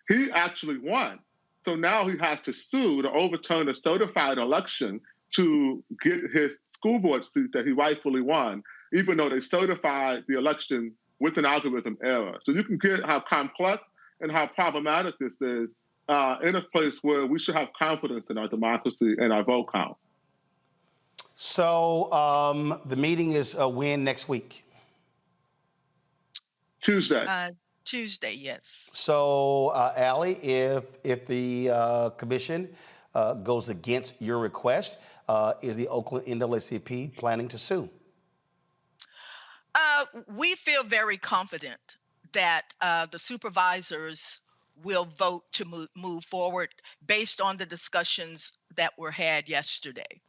He actually won. So now he has to sue to overturn a certified election to get his school board seat that he rightfully won, even though they certified the election with an algorithm error. So you can get how complex and how problematic this is in a place where we should have confidence in our democracy and our vote count. So the meeting is when next week? Tuesday. Tuesday, yes. So, Allie, if the commission goes against your request, is the Oakland NAACP planning to sue? We feel very confident that the supervisors will vote to move forward based on the discussions that were had yesterday.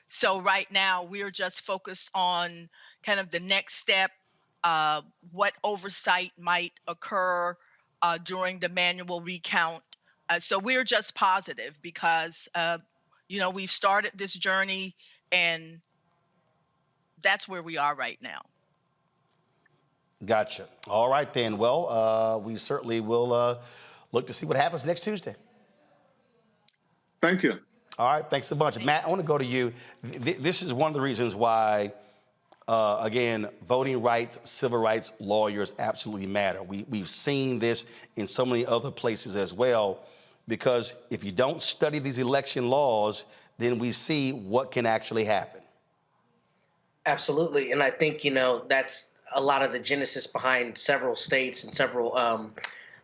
So right now we're just focused on kind of the next step, what oversight might occur during the manual recount. So we're just positive because, we've started this journey and that's where we are right now. Gotcha. All right, then. Well, we certainly will look to see what happens next Tuesday. Thank you. All right. Thanks a bunch. Matt, I want to go to you. This is one of the reasons why, again, voting rights, civil rights, lawyers absolutely matter. We've seen this in so many other places as well, because if you don't study these election laws, then we see what can actually happen. Absolutely. And I think, that's a lot of the genesis behind several states and several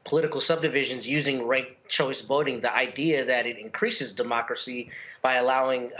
political subdivisions using ranked choice voting, the idea that it increases democracy by allowing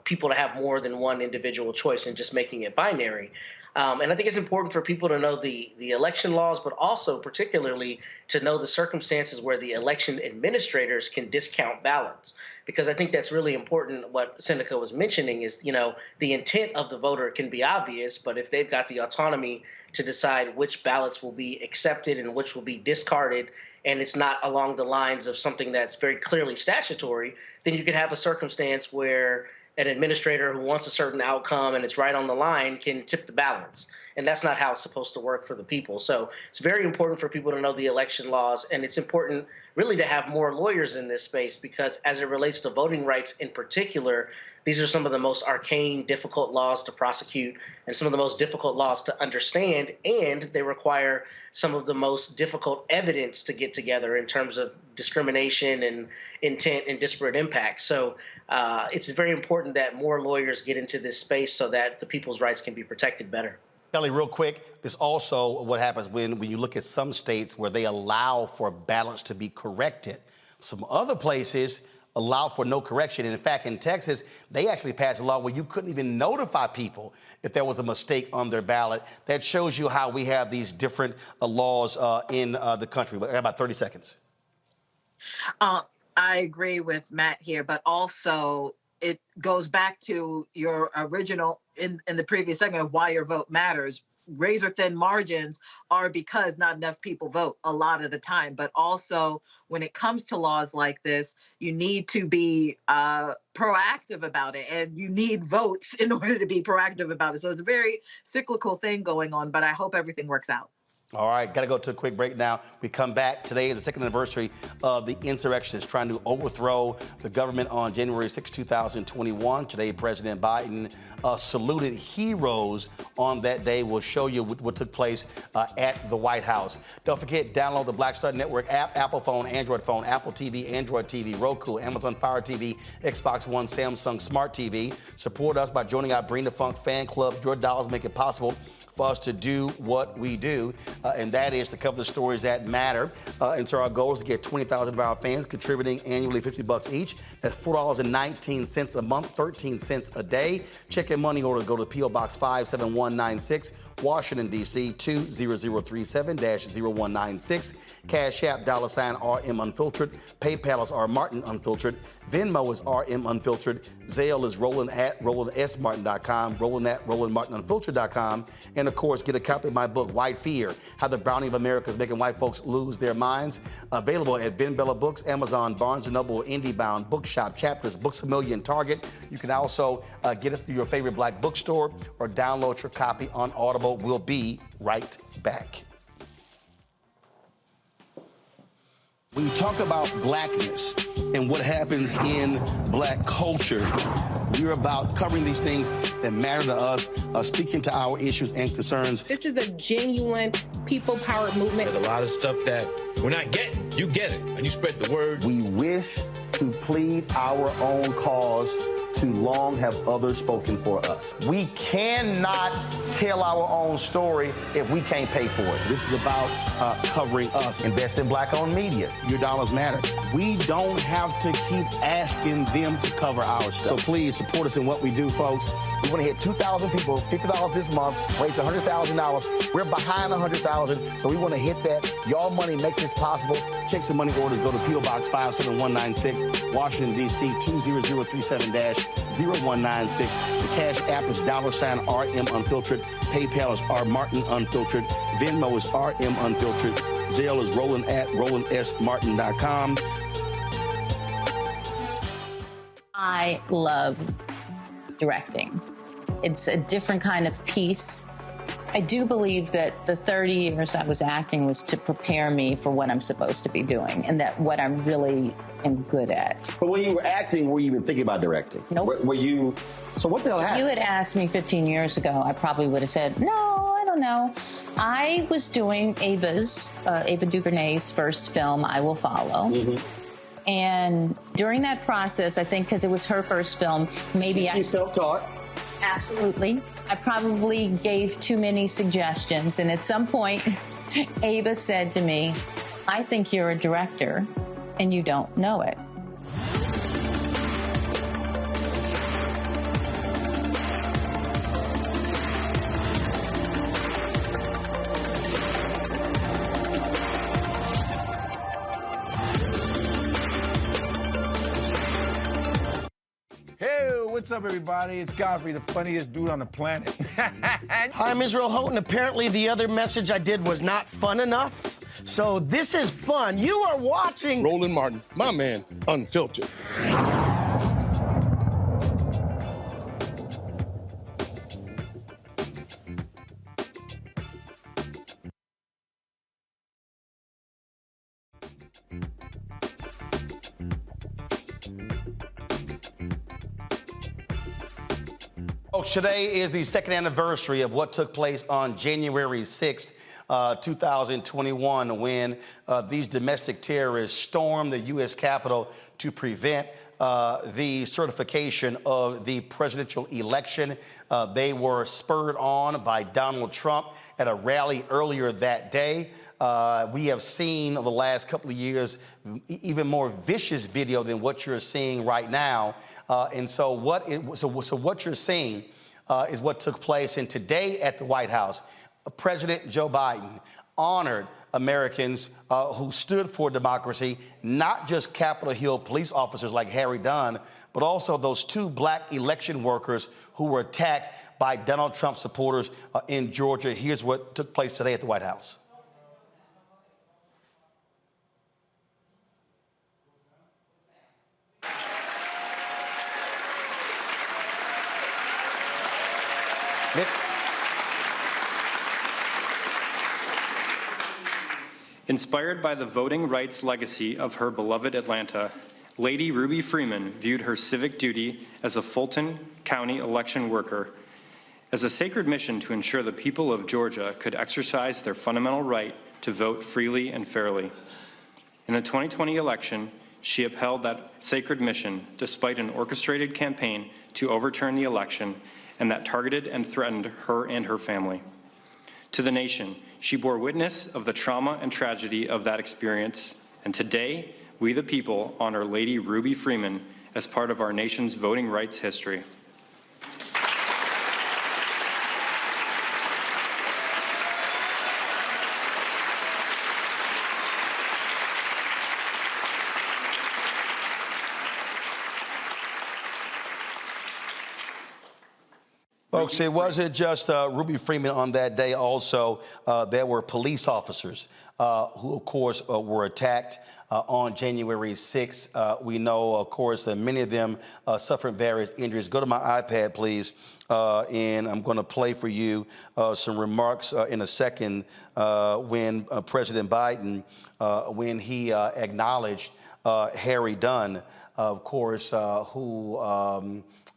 people to have more than one individual choice and just making it binary. And I think it's important for people to know the election laws, but also particularly to know the circumstances where the election administrators can discount ballots. Because I think that's really important. What Seneca was mentioning is, the intent of the voter can be obvious, but if they've got the autonomy to decide which ballots will be accepted and which will be discarded, and it's not along the lines of something that's very clearly statutory, then you could have a circumstance where an administrator who wants a certain outcome and it's right on the line can tip the balance. And that's not how it's supposed to work for the people. So it's very important for people to know the election laws, and it's important really to have more lawyers in this space, because as it relates to voting rights in particular, these are some of the most arcane, difficult laws to prosecute and some of the most difficult laws to understand, and they require some of the most difficult evidence to get together in terms of discrimination and intent and disparate impact. So it's very important that more lawyers get into this space so that the people's rights can be protected better. Kelly, real quick, there's also what happens when you look at some states where they allow for ballots to be corrected. Some other places allow for no correction. And in fact, in Texas, they actually passed a law where you couldn't even notify people if there was a mistake on their ballot. That shows you how we have these different laws in the country. But about 30 seconds. I agree with Matt here, but also it goes back to your original in the previous segment of why your vote matters. Razor thin margins are because not enough people vote a lot of the time. But also when it comes to laws like this, you need to be proactive about it, and you need votes in order to be proactive about it. So it's a very cyclical thing going on, but I hope everything works out. All right, got to go to a quick break now. We come back. Today is the second anniversary of the insurrection trying to overthrow the government on January 6, 2021. Today, President Biden saluted heroes on that day. We'll show you what took place at the White House. Don't forget, download the Black Star Network app, Apple phone, Android phone, Apple TV, Android TV, Roku, Amazon Fire TV, Xbox One, Samsung Smart TV. Support us by joining our Bring the Funk fan club. Your dollars make it possible for us to do what we do, and that is to cover the stories that matter. And so our goal is to get 20,000 of our fans contributing annually $50 each. That's $4.19 a month, 13 cents a day. Check your money order, go to P.O. Box 57196, Washington, D.C. 20037-0196. Cash App, $RM Unfiltered. PayPal is R Martin Unfiltered. Venmo is RM Unfiltered. Zelle is Roland at RolandSMartin.com, Roland at RolandMartinUnfiltered.com. And of course, get a copy of my book, White Fear, How the Browning of America is Making White Folks Lose Their Minds. Available at Ben Bella Books, Amazon, Barnes & Noble, IndieBound, Bookshop, Chapters, Books A Million, Target. You can also get it through your favorite black bookstore or download your copy on Audible. We'll be right back. When you talk about blackness and what happens in black culture, we're about covering these things that matter to us, speaking to our issues and concerns. This is a genuine people-powered movement. There's a lot of stuff that we're not getting. You get it, and you spread the word. We wish to plead our own cause too long have others spoken for us. We cannot tell our own story if we can't pay for it. This is about covering us. Invest in black-owned media. Your dollars matter. We don't have to keep asking them to cover our stuff. So please support us in what we do, folks. We want to hit 2,000 people, $50 this month, raise $100,000. We're behind 100,000, so we want to hit that. Y'all money makes this possible. Checks and money orders go to P.O. Box 57196, Washington, D.C. 20037-0196. The Cash App is $RM Unfiltered. PayPal is R Martin Unfiltered. Venmo is RM Unfiltered. Zelle is Roland at RolandSMartin.com. I love directing. It's a different kind of piece. I do believe that the 30 years I was acting was to prepare me for what I'm supposed to be doing and that what I really am good at. But when you were acting, were you even thinking about directing? Nope. Were you? So what the hell happened? If you had asked me 15 years ago, I probably would have said, no, I don't know. I was doing Ava DuVernay's first film, I Will Follow. Mm-hmm. And during that process, I think because it was her first film, maybe She's self-taught. Absolutely. I probably gave too many suggestions. And at some point, Ava said to me, I think you're a director and you don't know it. What's up, everybody? It's Godfrey, the funniest dude on the planet. Hi, I'm Israel Houghton. Apparently, the other message I did was not fun enough. So this is fun. You are watching Roland Martin, my man, Unfiltered. Folks, today is the second anniversary of what took place on January 6th, 2021, when these domestic terrorists stormed the U.S. Capitol to prevent the certification of the presidential election. They were spurred on by Donald Trump at a rally earlier that day. We have seen over the last couple of years even more vicious video than what you're seeing right now. And so what you're seeing is what took place. And today at the White House, President Joe Biden honored Americans who stood for democracy, not just Capitol Hill police officers like Harry Dunn, but also those two black election workers who were attacked by Donald Trump supporters in Georgia. Here's what took place today at the White House. Inspired by the voting rights legacy of her beloved Atlanta, Lady Ruby Freeman viewed her civic duty as a Fulton County election worker as a sacred mission to ensure the people of Georgia could exercise their fundamental right to vote freely and fairly. In the 2020 election, she upheld that sacred mission despite an orchestrated campaign to overturn the election and that targeted and threatened her and her family. To the nation, she bore witness of the trauma and tragedy of that experience, and today, we the people honor Lady Ruby Freeman as part of our nation's voting rights history. Folks, it wasn't just Ruby Freeman on that day. Also, there were police officers who, of course, were attacked on January 6th. We know, of course, that many of them suffered various injuries. Go to my iPad, please, and I'm going to play for you some remarks in a second when President Biden, when he acknowledged Harry Dunn, of course, who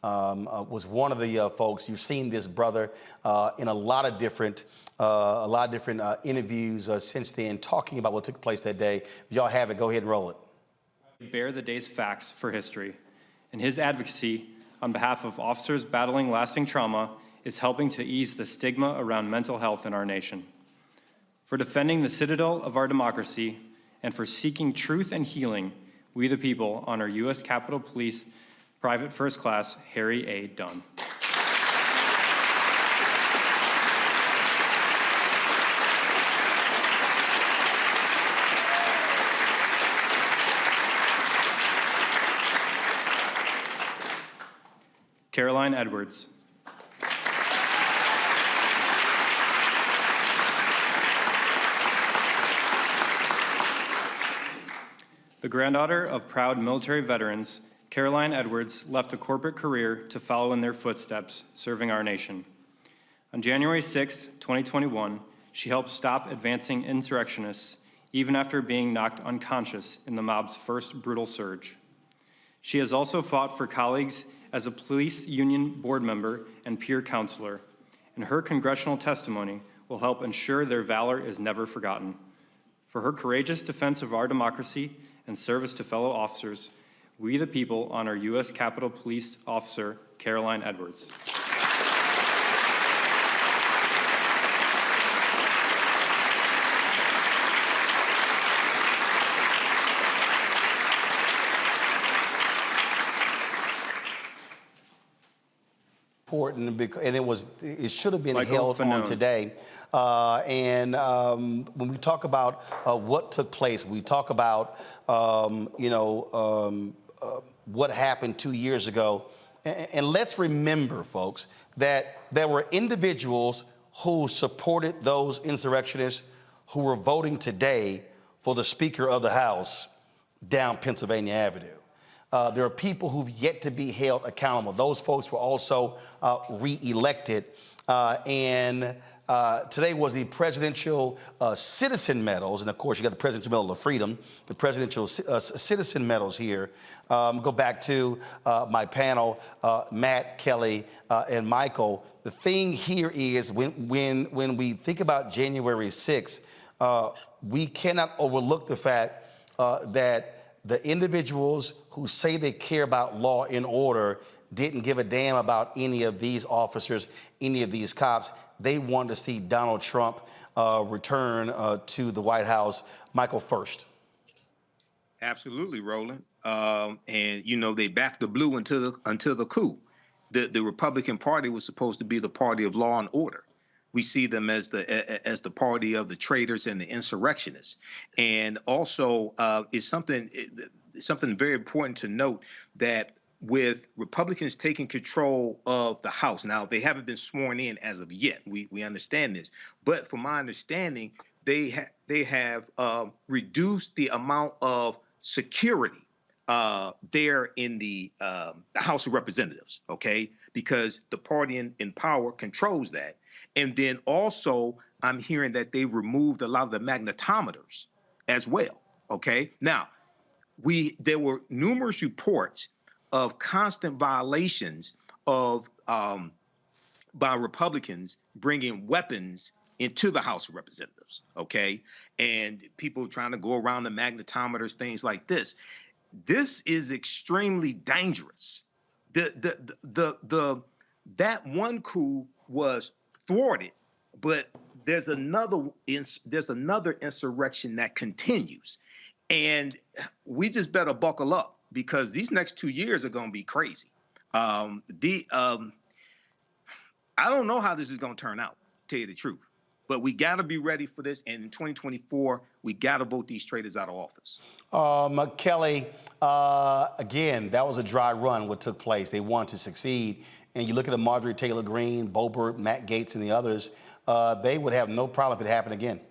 was one of the folks. You've seen this brother in a lot of different interviews since then, talking about what took place that day. If y'all have it, go ahead and roll it. Bear the day's facts for history. In his advocacy on behalf of officers battling lasting trauma, is helping to ease the stigma around mental health in our nation. For defending the citadel of our democracy and for seeking truth and healing, we the people honor U.S. Capitol Police Private First Class Harry A. Dunn. Caroline Edwards. The granddaughter of proud military veterans, Caroline Edwards left a corporate career to follow in their footsteps, serving our nation. On January 6, 2021, she helped stop advancing insurrectionists even after being knocked unconscious in the mob's first brutal surge. She has also fought for colleagues as a police union board member and peer counselor, and her congressional testimony will help ensure their valor is never forgotten. For her courageous defense of our democracy and service to fellow officers, we the people honor U.S. Capitol Police Officer Caroline Edwards. Important because, and it should have been Michael held Fanone. on today. When we talk about what took place, we talk about what happened 2 years ago, and let's remember, folks, that there were individuals who supported those insurrectionists who were voting today for the Speaker of the House down Pennsylvania Avenue. There are people who've yet to be held accountable. Those folks were also re-elected. Today was the Presidential Citizen Medals. And of course, you got the Presidential Medal of Freedom, the Presidential Citizen Medals here. Go back to my panel, Matt, Kelly, and Michael. The thing here is when we think about January 6th, we cannot overlook the fact that the individuals who say they care about law and order didn't give a damn about any of these officers, any of these cops. They wanted to see Donald Trump return to the White House. Michael first. Absolutely, Roland. And they backed the blue until the coup. The Republican Party was supposed to be the party of law and order. We see them as the party of the traitors and the insurrectionists. And also, it's something very important to note that with Republicans taking control of the House, now they haven't been sworn in as of yet. We understand this, but from my understanding, they have reduced the amount of security there in the House of Representatives. Okay, because the party in power controls that. And then also, I'm hearing that they removed a lot of the magnetometers as well. Okay. Now, there were numerous reports of constant violations of by Republicans bringing weapons into the House of Representatives. Okay, and people trying to go around the magnetometers, things like this. This is extremely dangerous. That one coup was thwarted, but there's another insurrection that continues, and we just better buckle up because these next 2 years are going to be crazy. I don't know how this is going to turn out, to tell you the truth, but we got to be ready for this. And in 2024, we got to vote these traitors out of office. Kelly, again, that was a dry run. What took place? They wanted to succeed. And you look at the Marjorie Taylor Greene, Boebert, Matt Gaetz, and the others, they would have no problem if it happened again.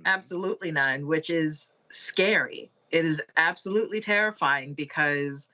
Absolutely none, which is scary. It is absolutely terrifying because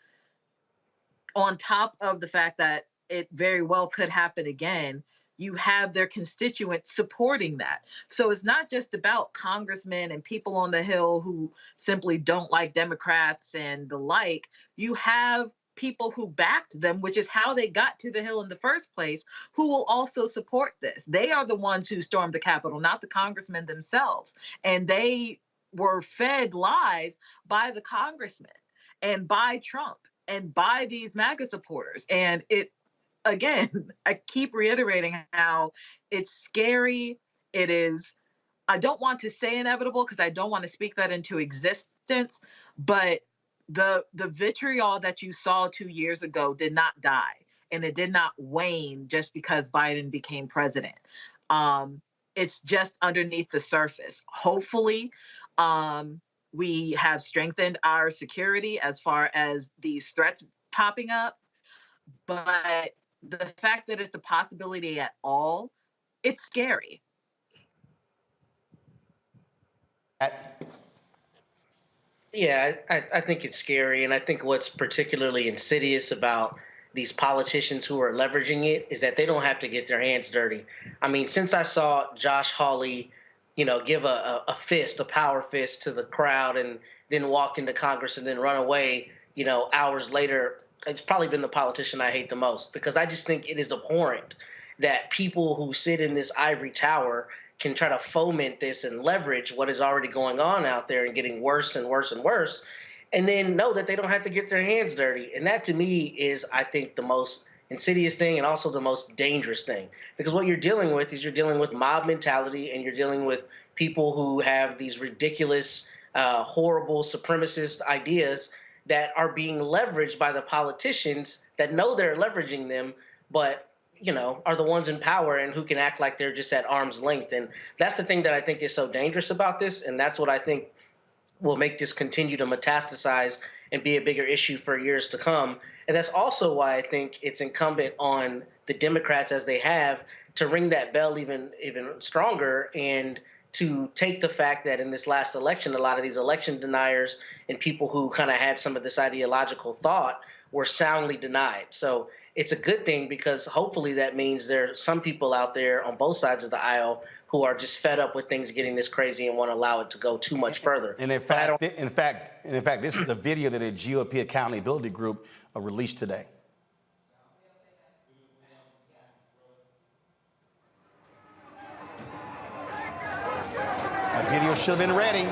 on top of the fact that it very well could happen again, you have their constituents supporting that. So it's not just about congressmen and people on the Hill who simply don't like Democrats and the like. You have people who backed them, which is how they got to the Hill in the first place, who will also support this. They are the ones who stormed the Capitol, not the congressmen themselves. And they were fed lies by the congressmen and by Trump. and by these MAGA supporters. And it, again, I keep reiterating how it's scary. It is, I don't want to say inevitable because I don't want to speak that into existence, but the vitriol that you saw 2 years ago did not die, and it did not wane just because Biden became president. It's just underneath the surface. Hopefully, we have strengthened our security as far as these threats popping up, but the fact that it's a possibility at all, it's scary. Yeah, I think it's scary. And I think what's particularly insidious about these politicians who are leveraging it is that they don't have to get their hands dirty. I mean, since I saw Josh Hawley, give a power fist to the crowd and then walk into Congress and then run away, hours later, it's probably been the politician I hate the most, because I just think it is abhorrent that people who sit in this ivory tower can try to foment this and leverage what is already going on out there and getting worse and worse and worse, and then know that they don't have to get their hands dirty. And that, to me, is, I think, the most insidious thing and also the most dangerous thing. Because what you're dealing with is you're dealing with mob mentality, and you're dealing with people who have these ridiculous, horrible, supremacist ideas that are being leveraged by the politicians that know they're leveraging them, but are the ones in power and who can act like they're just at arm's length. And that's the thing that I think is so dangerous about this. And that's what I think will make this continue to metastasize and be a bigger issue for years to come. And that's also why I think it's incumbent on the Democrats, as they have, to ring that bell even stronger, and to take the fact that in this last election, a lot of these election deniers and people who kind of had some of this ideological thought were soundly denied. So it's a good thing, because hopefully that means there are some people out there on both sides of the aisle who are just fed up with things getting this crazy and want to allow it to go too much further. And in fact, this is a video that a GOP accountability group released today. That video should have been ready.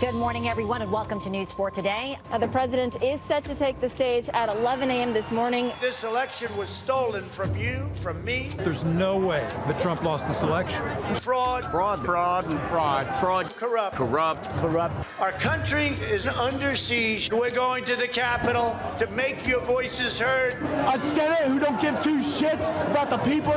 Good morning, everyone, and welcome to News 4 Today. The president is set to take the stage at 11 a.m. this morning. This election was stolen from you, from me. There's no way that Trump lost this election. Fraud. Fraud. Fraud and fraud. Fraud. Corrupt. Corrupt. Corrupt. Our country is under siege. We're going to the Capitol to make your voices heard. A Senate who don't give two shits about the people,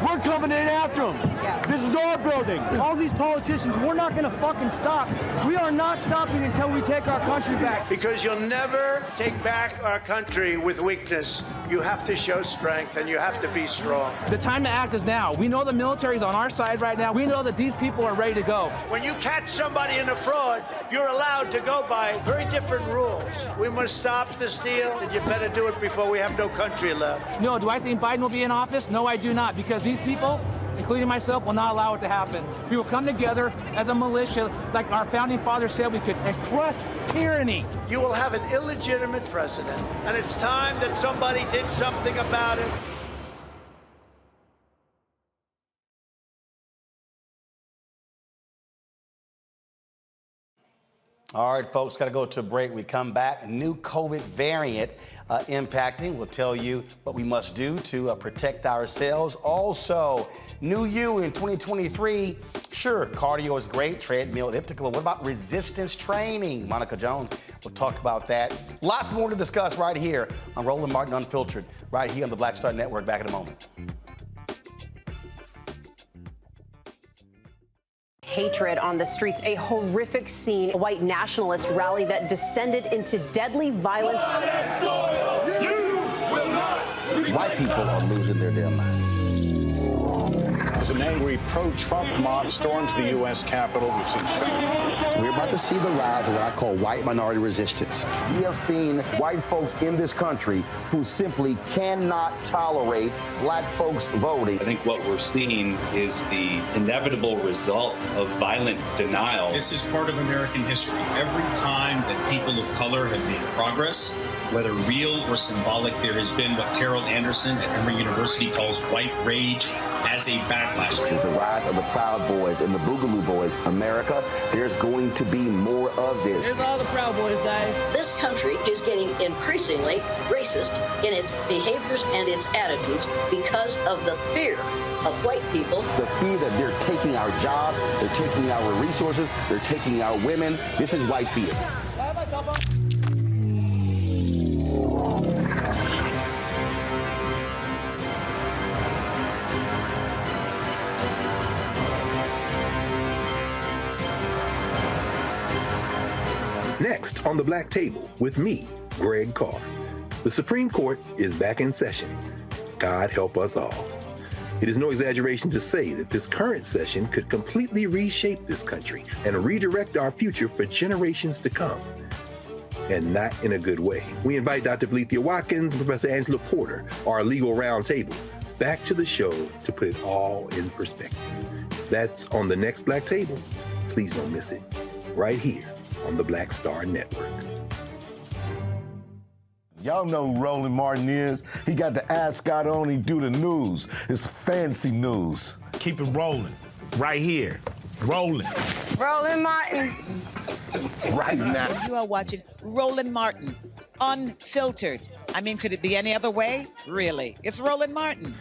we're coming in after them. Yeah. This is our building. All these politicians, we're not going to fucking stop. We are not stopping until we take our country back. Because you'll never take back our country with weakness. You have to show strength, and you have to be strong. The time to act is now. We know the military is on our side right now. We know that these people are ready to go. When you catch somebody in a fraud, you're allowed to go by very different rules. We must stop the steal, and you better do it before we have no country left. No, do I think Biden will be in office? No, I do not, because these people, including myself, will not allow it to happen. We will come together as a militia, like our founding fathers said we could, and crush tyranny. You will have an illegitimate president, and it's time that somebody did something about it. All right, folks, got to go to a break. We come back. New COVID variant impacting. We'll tell you what we must do to protect ourselves. Also, new you in 2023. Sure, cardio is great, treadmill, elliptical. What about resistance training? Monica Jones will talk about that. Lots more to discuss right here on Roland Martin Unfiltered, right here on the Black Star Network. Back in a moment. Hatred on the streets, a horrific scene, a white nationalist rally that descended into deadly violence. White people are losing their damn minds. As an angry pro-Trump mob storms the U.S. Capitol, we're about to see the rise of what I call white minority resistance. We have seen white folks in this country who simply cannot tolerate black folks voting. I think what we're seeing is the inevitable result of violent denial. This is part of American history. Every time that people of color have made progress, whether real or symbolic, there has been what Carol Anderson at Emory University calls white rage. as a backlash. This is the rise of the Proud Boys and the Boogaloo Boys. America, there's going to be more of this. Here's all the Proud Boys, guys. This country is getting increasingly racist in its behaviors and its attitudes because of the fear of white people. The fear that they're taking our jobs, they're taking our resources, they're taking our women. This is white fear. Next on the Black Table with me, Greg Carr. The Supreme Court is back in session. God help us all. It is no exaggeration to say that this current session could completely reshape this country and redirect our future for generations to come. And not in a good way. We invite Dr. Valencia Watkins and Professor Angela Porter, our legal roundtable, back to the show to put it all in perspective. That's on the next Black Table. Please don't miss it. Right here on the Black Star Network. Y'all know who Roland Martin is. He got the ascot on, he do the news. It's fancy news. Keep it rolling. Right here. Rolling. Roland Martin. Right now. You are watching Roland Martin, unfiltered. I mean, could it be any other way? Really? It's Roland Martin.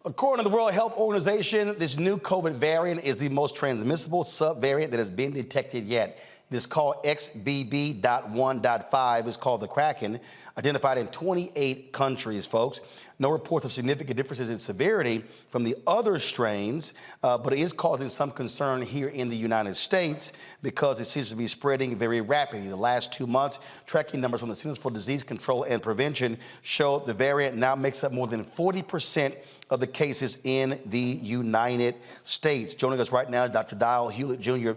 According to the World Health Organization, this new COVID variant is the most transmissible subvariant that has been detected yet. It is called XBB.1.5. It's called the Kraken, identified in 28 countries, folks. No reports of significant differences in severity from the other strains, but it is causing some concern here in the United States because it seems to be spreading very rapidly. The last 2 months, tracking numbers from the Centers for Disease Control and Prevention show the variant now makes up more than 40% of the cases in the United States. Joining us right now is Dr. Dial Hewlett Jr.,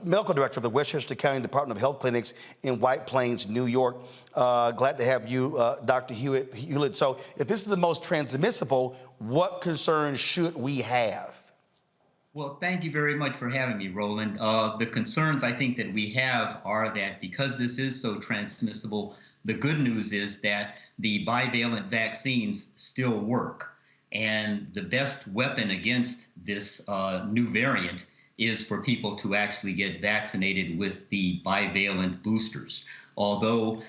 Medical Director of the Westchester County Department of Health Clinics in White Plains, New York. Glad to have you, Dr. Hewlett. So if this is the most transmissible, what concerns should we have? Well, thank you very much for having me, Roland. The concerns I think that we have are that because this is so transmissible, the good news is that the bivalent vaccines still work. And the best weapon against this new variant is for people to actually get vaccinated with the bivalent boosters. Although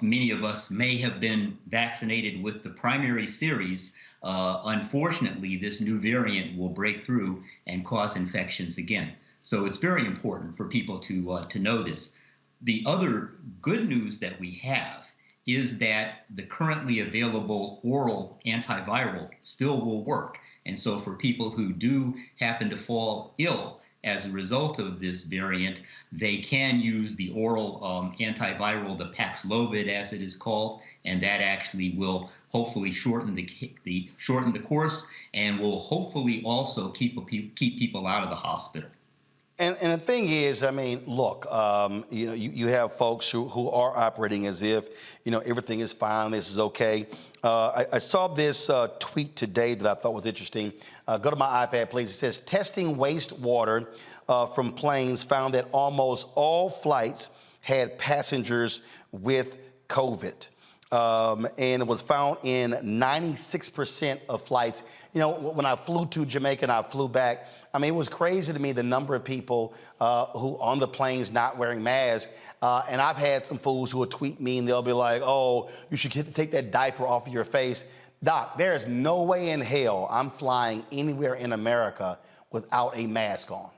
many of us may have been vaccinated with the primary series, unfortunately, this new variant will break through and cause infections again. So it's very important for people to know this. The other good news that we have is that the currently available oral antiviral still will work. And so for people who do happen to fall ill as a result of this variant, they can use the oral antiviral, the Paxlovid as it is called, and that actually will hopefully shorten the course and will hopefully also keep people out of the hospital. And the thing is, I mean, look, you have folks who are operating as if, everything is fine, this is okay. I saw this tweet today that I thought was interesting. Go to my iPad, please. It says, testing wastewater from planes found that almost all flights had passengers with COVID. And it was found in 96% of flights. When I flew to Jamaica and I flew back, I mean, it was crazy to me the number of people who on the planes not wearing masks. And I've had some fools who will tweet me and they'll be like, oh, you should take that diaper off of your face. Doc, there is no way in hell I'm flying anywhere in America without a mask on.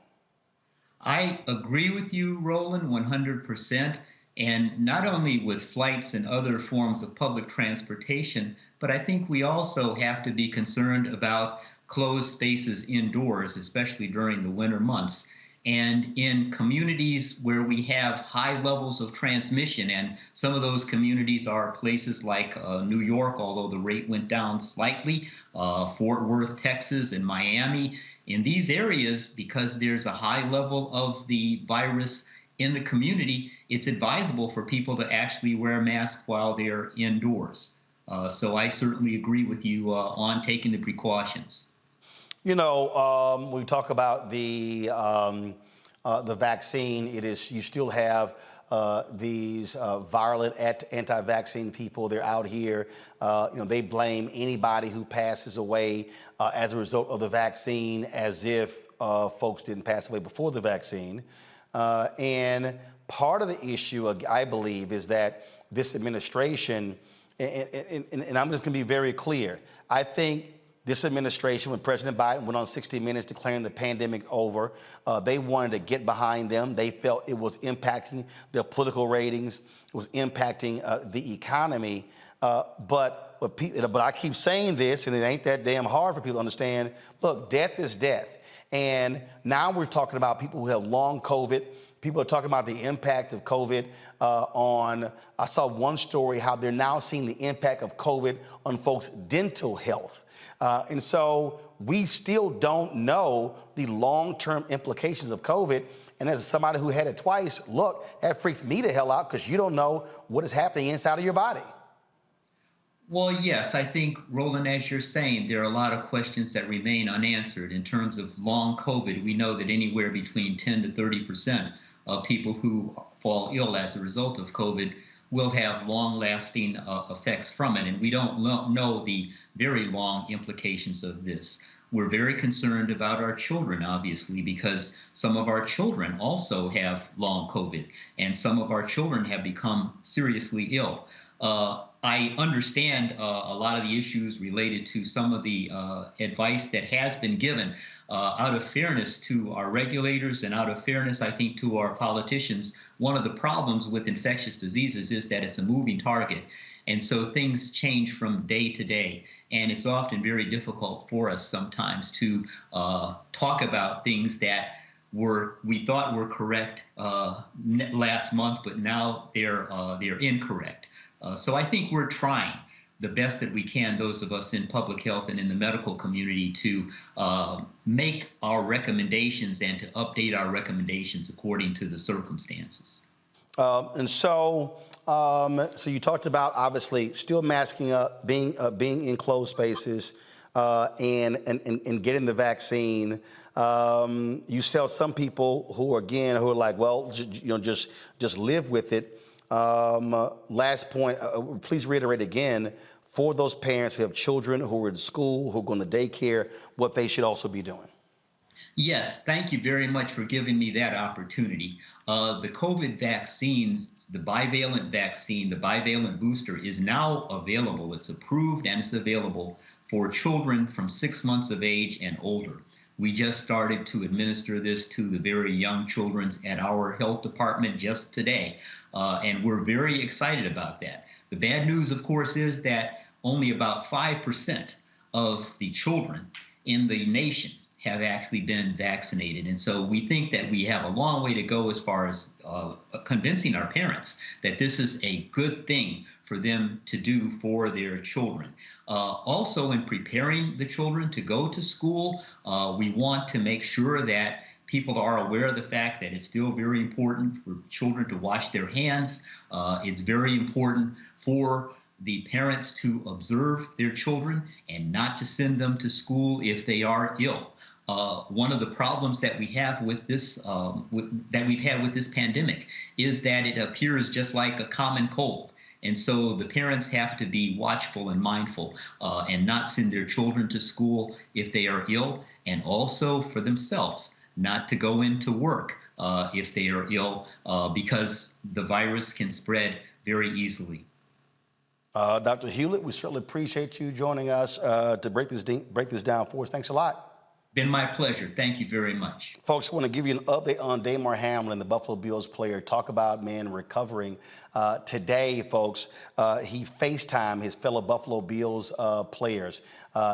I agree with you, Roland, 100%. And not only with flights and other forms of public transportation, but I think we also have to be concerned about closed spaces indoors, especially during the winter months. And in communities where we have high levels of transmission, and some of those communities are places like New York, although the rate went down slightly, Fort Worth, Texas, and Miami. In these areas, because there's a high level of the virus in the community, it's advisable for people to actually wear masks while they're indoors. So I certainly agree with you on taking the precautions. We talk about the vaccine. You still have these violent anti-vaccine people. They're out here. They blame anybody who passes away as a result of the vaccine, as if folks didn't pass away before the vaccine. And part of the issue, I believe, is that this administration, and I'm just going to be very clear, I think this administration, when President Biden went on 60 Minutes declaring the pandemic over, they wanted to get behind them. They felt it was impacting their political ratings, it was impacting the economy. But I keep saying this, and it ain't that damn hard for people to understand. Look, death is death. And now we're talking about people who have long COVID. People are talking about the impact of COVID I saw one story how they're now seeing the impact of COVID on folks' dental health. And so we still don't know the long-term implications of COVID. And as somebody who had it twice, look, that freaks me the hell out because you don't know what is happening inside of your body. Well, yes, I think, Roland, as you're saying, there are a lot of questions that remain unanswered. In terms of long COVID, we know that anywhere between 10 to 30% of people who fall ill as a result of COVID will have long-lasting effects from it, and we don't know the very long implications of this. We're very concerned about our children, obviously, because some of our children also have long COVID, and some of our children have become seriously ill. I understand a lot of the issues related to some of the advice that has been given out of fairness to our regulators and out of fairness, I think, to our politicians. One of the problems with infectious diseases is that it's a moving target. And so things change from day to day. And it's often very difficult for us sometimes to talk about things that we thought were correct last month, but now they're incorrect. So I think we're trying the best that we can, those of us in public health and in the medical community, to make our recommendations and to update our recommendations according to the circumstances. So you talked about, obviously, still masking up, being in closed spaces, and getting the vaccine. You tell some people who are like, well, just live with it. Last point, please reiterate again, for those parents who have children who are in school, who are going to daycare, what they should also be doing. Yes, thank you very much for giving me that opportunity. The COVID vaccines, the bivalent vaccine, the bivalent booster is now available. It's approved and it's available for children from 6 months of age and older. We just started to administer this to the very young children at our health department just today, and we're very excited about that. The bad news, of course, is that only about 5% of the children in the nation have actually been vaccinated. And so we think that we have a long way to go as far as convincing our parents that this is a good thing for them to do for their children. Also, in preparing the children to go to school, we want to make sure that people are aware of the fact that it's still very important for children to wash their hands. It's very important for the parents to observe their children and not to send them to school if they are ill. One of the problems that we have with this, that we've had with this pandemic, is that it appears just like a common cold. And so the parents have to be watchful and mindful and not send their children to school if they are ill, and also for themselves not to go into work if they are ill, because the virus can spread very easily. Dr. Hewlett, we certainly appreciate you joining us to break this down for us. Thanks a lot. Been my pleasure. Thank you very much. Folks, I want to give you an update on Damar Hamlin, the Buffalo Bills player. Talk about, man, recovering. Today, folks, he FaceTimed his fellow Buffalo Bills players.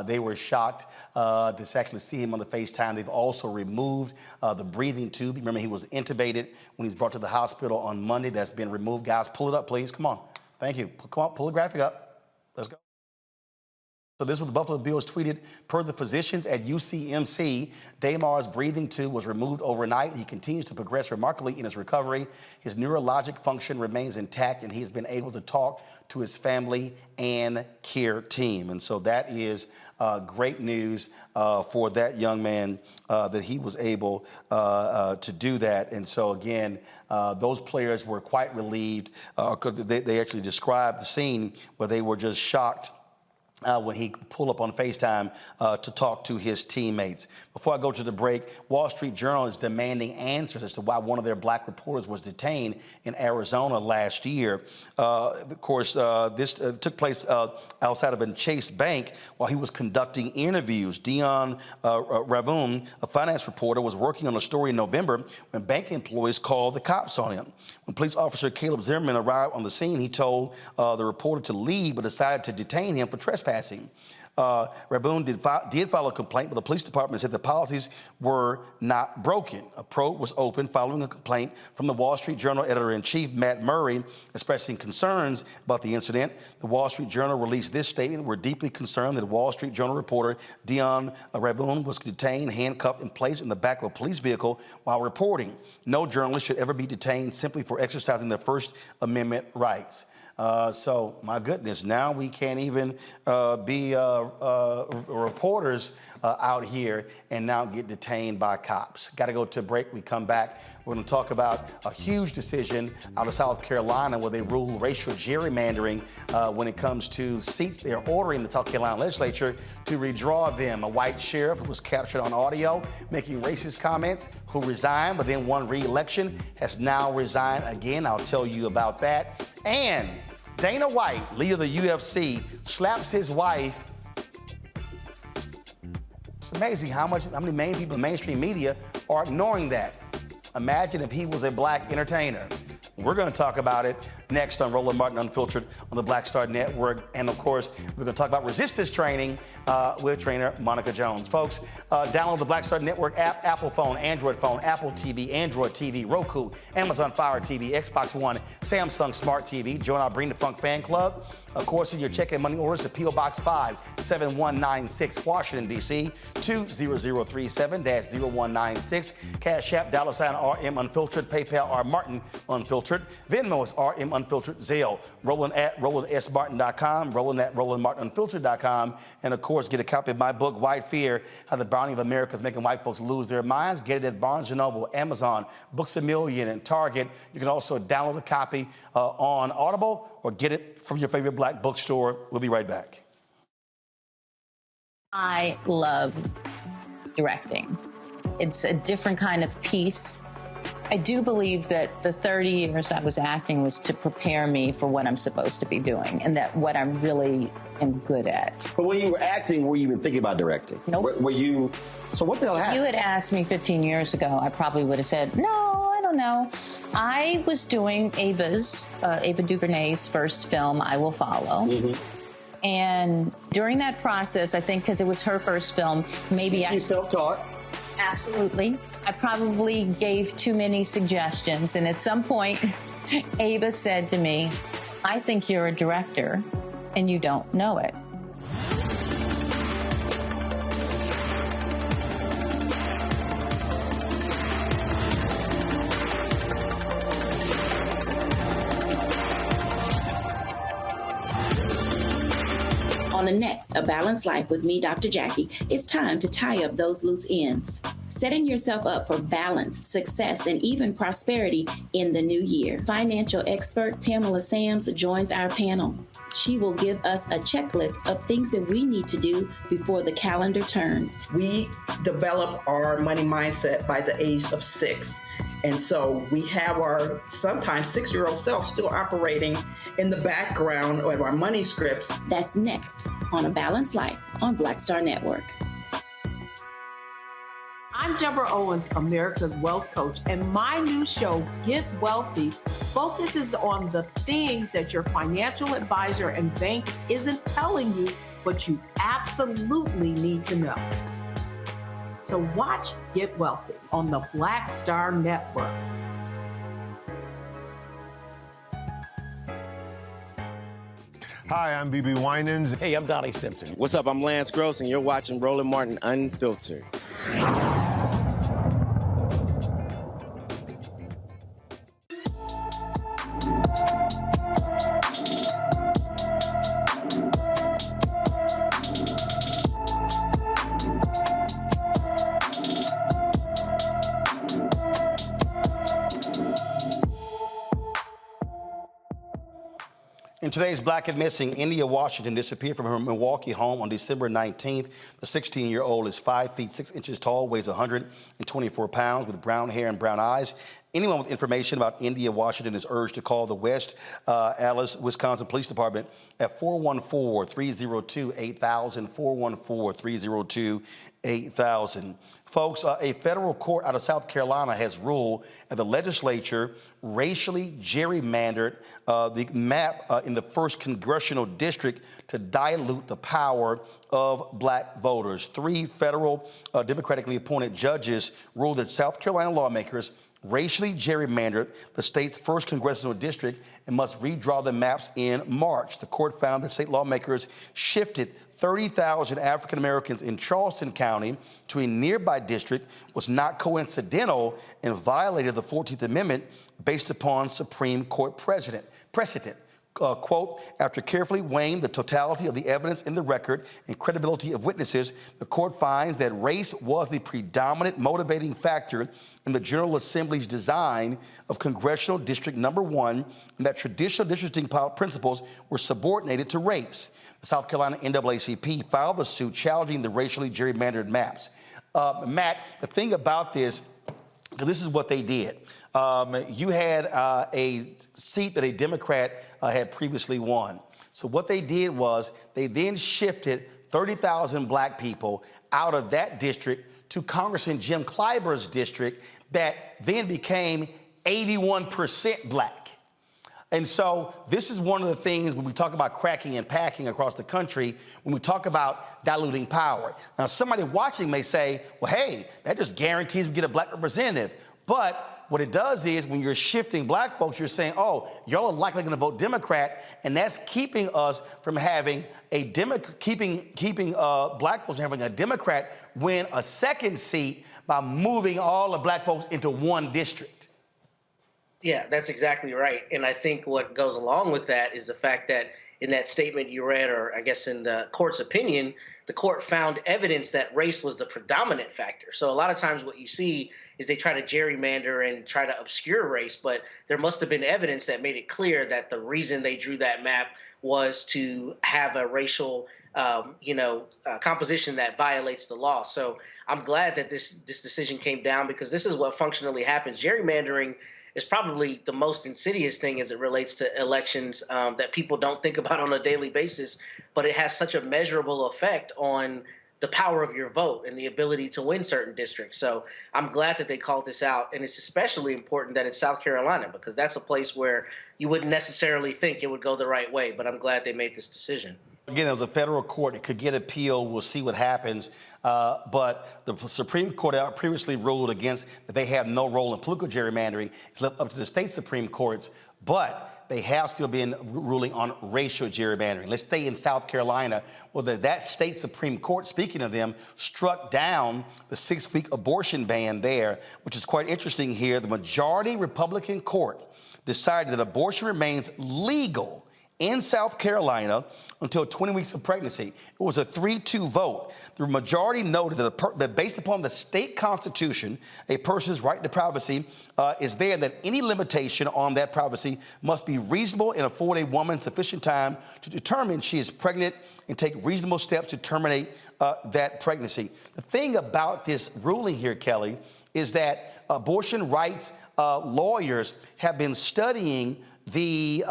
They were shocked to actually see him on the FaceTime. They've also removed the breathing tube. Remember, he was intubated when he was brought to the hospital on Monday. That's been removed. Guys, pull it up, please. Come on. Thank you. Come on, pull the graphic up. Let's go. So this was the Buffalo Bills tweeted, per the physicians at UCMC, Damar's breathing tube was removed overnight. He continues to progress remarkably in his recovery. His neurologic function remains intact, and he's been able to talk to his family and care team. And so that is great news for that young man that he was able to do that. And so again, those players were quite relieved. They actually described the scene where they were just shocked when he pulled up on FaceTime to talk to his teammates. Before I go to the break, Wall Street Journal is demanding answers as to why one of their black reporters was detained in Arizona last year. Of course, this took place outside of a Chase Bank while he was conducting interviews. Dion Raboon, a finance reporter, was working on a story in November when bank employees called the cops on him. When police officer Caleb Zimmerman arrived on the scene, he told the reporter to leave but decided to detain him for trespassing. Raboon did file a complaint, but the police department said the policies were not broken. A probe was opened following a complaint from the Wall Street Journal editor-in-chief, Matt Murray, expressing concerns about the incident. The Wall Street Journal released this statement: "We're deeply concerned that Wall Street Journal reporter Dion Raboon was detained, handcuffed, and placed in the back of a police vehicle while reporting. No journalist should ever be detained simply for exercising their First Amendment rights." So, my goodness, now we can't even be reporters out here and now get detained by cops. Got to go to a break. We come back. We're going to talk about a huge decision out of South Carolina where they rule racial gerrymandering when it comes to seats. They're ordering the South Carolina legislature to redraw them. A white sheriff who was captured on audio making racist comments, who resigned but then won re-election, has now resigned again. I'll tell you about that. And Dana White, leader of the UFC, slaps his wife. It's amazing how many main people in mainstream media are ignoring that. Imagine if he was a black entertainer. We're going to talk about it next on Roland Martin Unfiltered on the Black Star Network. And of course, we're going to talk about resistance training with trainer Monica Jones. Folks, download the Black Star Network app, Apple phone, Android phone, Apple TV, Android TV, Roku, Amazon Fire TV, Xbox One, Samsung Smart TV. Join our Bring the Funk fan club. Of course, in your check and money orders to P.O. Box 57196, Washington, D.C., 20037-0196. Cash App, $RM Unfiltered, PayPal, R Martin Unfiltered. Venmo is RM Unfiltered, Zelle. Roland at RolandSMartin.com, Roland at RolandMartinUnfiltered.com. And of course, get a copy of my book, White Fear, How the Browning of America is Making White Folks Lose Their Minds. Get it at Barnes & Noble, Amazon, Books A Million, and Target. You can also download a copy on Audible or get it from your favorite black bookstore. We'll be right back. I love directing. It's a different kind of piece. I do believe that the 30 years I was acting was to prepare me for what I'm supposed to be doing and that what I really am good at. But when you were acting, were you even thinking about directing? Nope. Were you, so what the hell happened? If you had asked me 15 years ago, I probably would have said, no, I don't know. I was doing Ava DuVernay's first film, I Will Follow. Mm-hmm. And during that process, I think because it was her first film, maybe She's self-taught? Absolutely. I probably gave too many suggestions. And at some point, Ava said to me, I think you're a director and you don't know it. On the next A Balanced Life with me, Dr. Jackie, it's time to tie up those loose ends. Setting yourself up for balance, success, and even prosperity in the new year. Financial expert Pamela Sams joins our panel. She will give us a checklist of things that we need to do before the calendar turns. We develop our money mindset by the age of 6. And so we have our sometimes 6-year-old self still operating in the background of our money scripts. That's next on A Balanced Life on Black Star Network. I'm Deborah Owens, America's Wealth Coach, and my new show, Get Wealthy, focuses on the things that your financial advisor and bank isn't telling you, but you absolutely need to know. So watch Get Wealthy on the Black Star Network. Hi, I'm BB Winans. Hey, I'm Donnie Simpson. What's up? I'm Lance Gross, and you're watching Roland Martin Unfiltered. In today's Black and Missing, India Washington disappeared from her Milwaukee home on December 19th. The 16-year-old is 5 feet 6 inches tall, weighs 124 pounds, with brown hair and brown eyes. Anyone with information about India Washington is urged to call the West Allis, Wisconsin Police Department at 414-302-8000, 414-302-8000. Folks, a federal court out of South Carolina has ruled that the legislature racially gerrymandered the map in the 1st Congressional District to dilute the power of black voters. 3 federal democratically appointed judges ruled that South Carolina lawmakers racially gerrymandered the state's 1st Congressional District and must redraw the maps in March. The court found that state lawmakers shifted 30,000 African Americans in Charleston County to a nearby district was not coincidental and violated the 14th Amendment based upon Supreme Court precedent. Quote, after carefully weighing the totality of the evidence in the record and credibility of witnesses, the court finds that race was the predominant motivating factor in the General Assembly's design of Congressional District Number 1, and that traditional districting principles were subordinated to race. The South Carolina NAACP filed the suit challenging the racially gerrymandered maps. Matt, the thing about this, because this is what they did. You had a seat that a Democrat had previously won. So what they did was they then shifted 30,000 black people out of that district to Congressman Jim Clybur's district that then became 81% black. And so this is one of the things when we talk about cracking and packing across the country, when we talk about diluting power. Now, somebody watching may say, well, hey, that just guarantees we get a black representative. But what it does is when you're shifting black folks, you're saying, oh, y'all are likely going to vote Democrat, and that's keeping us from having a black folks from having a Democrat win a 2nd seat by moving all the black folks into one district. Yeah, that's exactly right. And I think what goes along with that is the fact that in that statement you read, or I guess in the court's opinion, the court found evidence that race was the predominant factor. So a lot of times what you see is they try to gerrymander and try to obscure race, but there must have been evidence that made it clear that the reason they drew that map was to have a racial composition that violates the law. So I'm glad that this decision came down, because this is what functionally happens. Gerrymandering is probably the most insidious thing as it relates to elections that people don't think about on a daily basis, but it has such a measurable effect on the power of your vote and the ability to win certain districts. So I'm glad that they called this out, and it's especially important that it's South Carolina, because that's a place where you wouldn't necessarily think it would go the right way, but I'm glad they made this decision. Again, it was a federal court. It could get appealed. We'll see what happens. But the Supreme Court previously ruled against that they have no role in political gerrymandering. It's left up to the state Supreme Courts, but they have still been ruling on racial gerrymandering. Let's stay in South Carolina. Well, that state Supreme Court, speaking of them, struck down the 6-week abortion ban there, which is quite interesting here. The majority Republican court decided that abortion remains legal in South Carolina until 20 weeks of pregnancy. It was a 3-2 vote. The majority noted that based upon the state constitution, a person's right to privacy is there, that any limitation on that privacy must be reasonable and afford a woman sufficient time to determine she is pregnant and take reasonable steps to terminate that pregnancy. The thing about this ruling here, Kelly, is that abortion rights lawyers have been studying the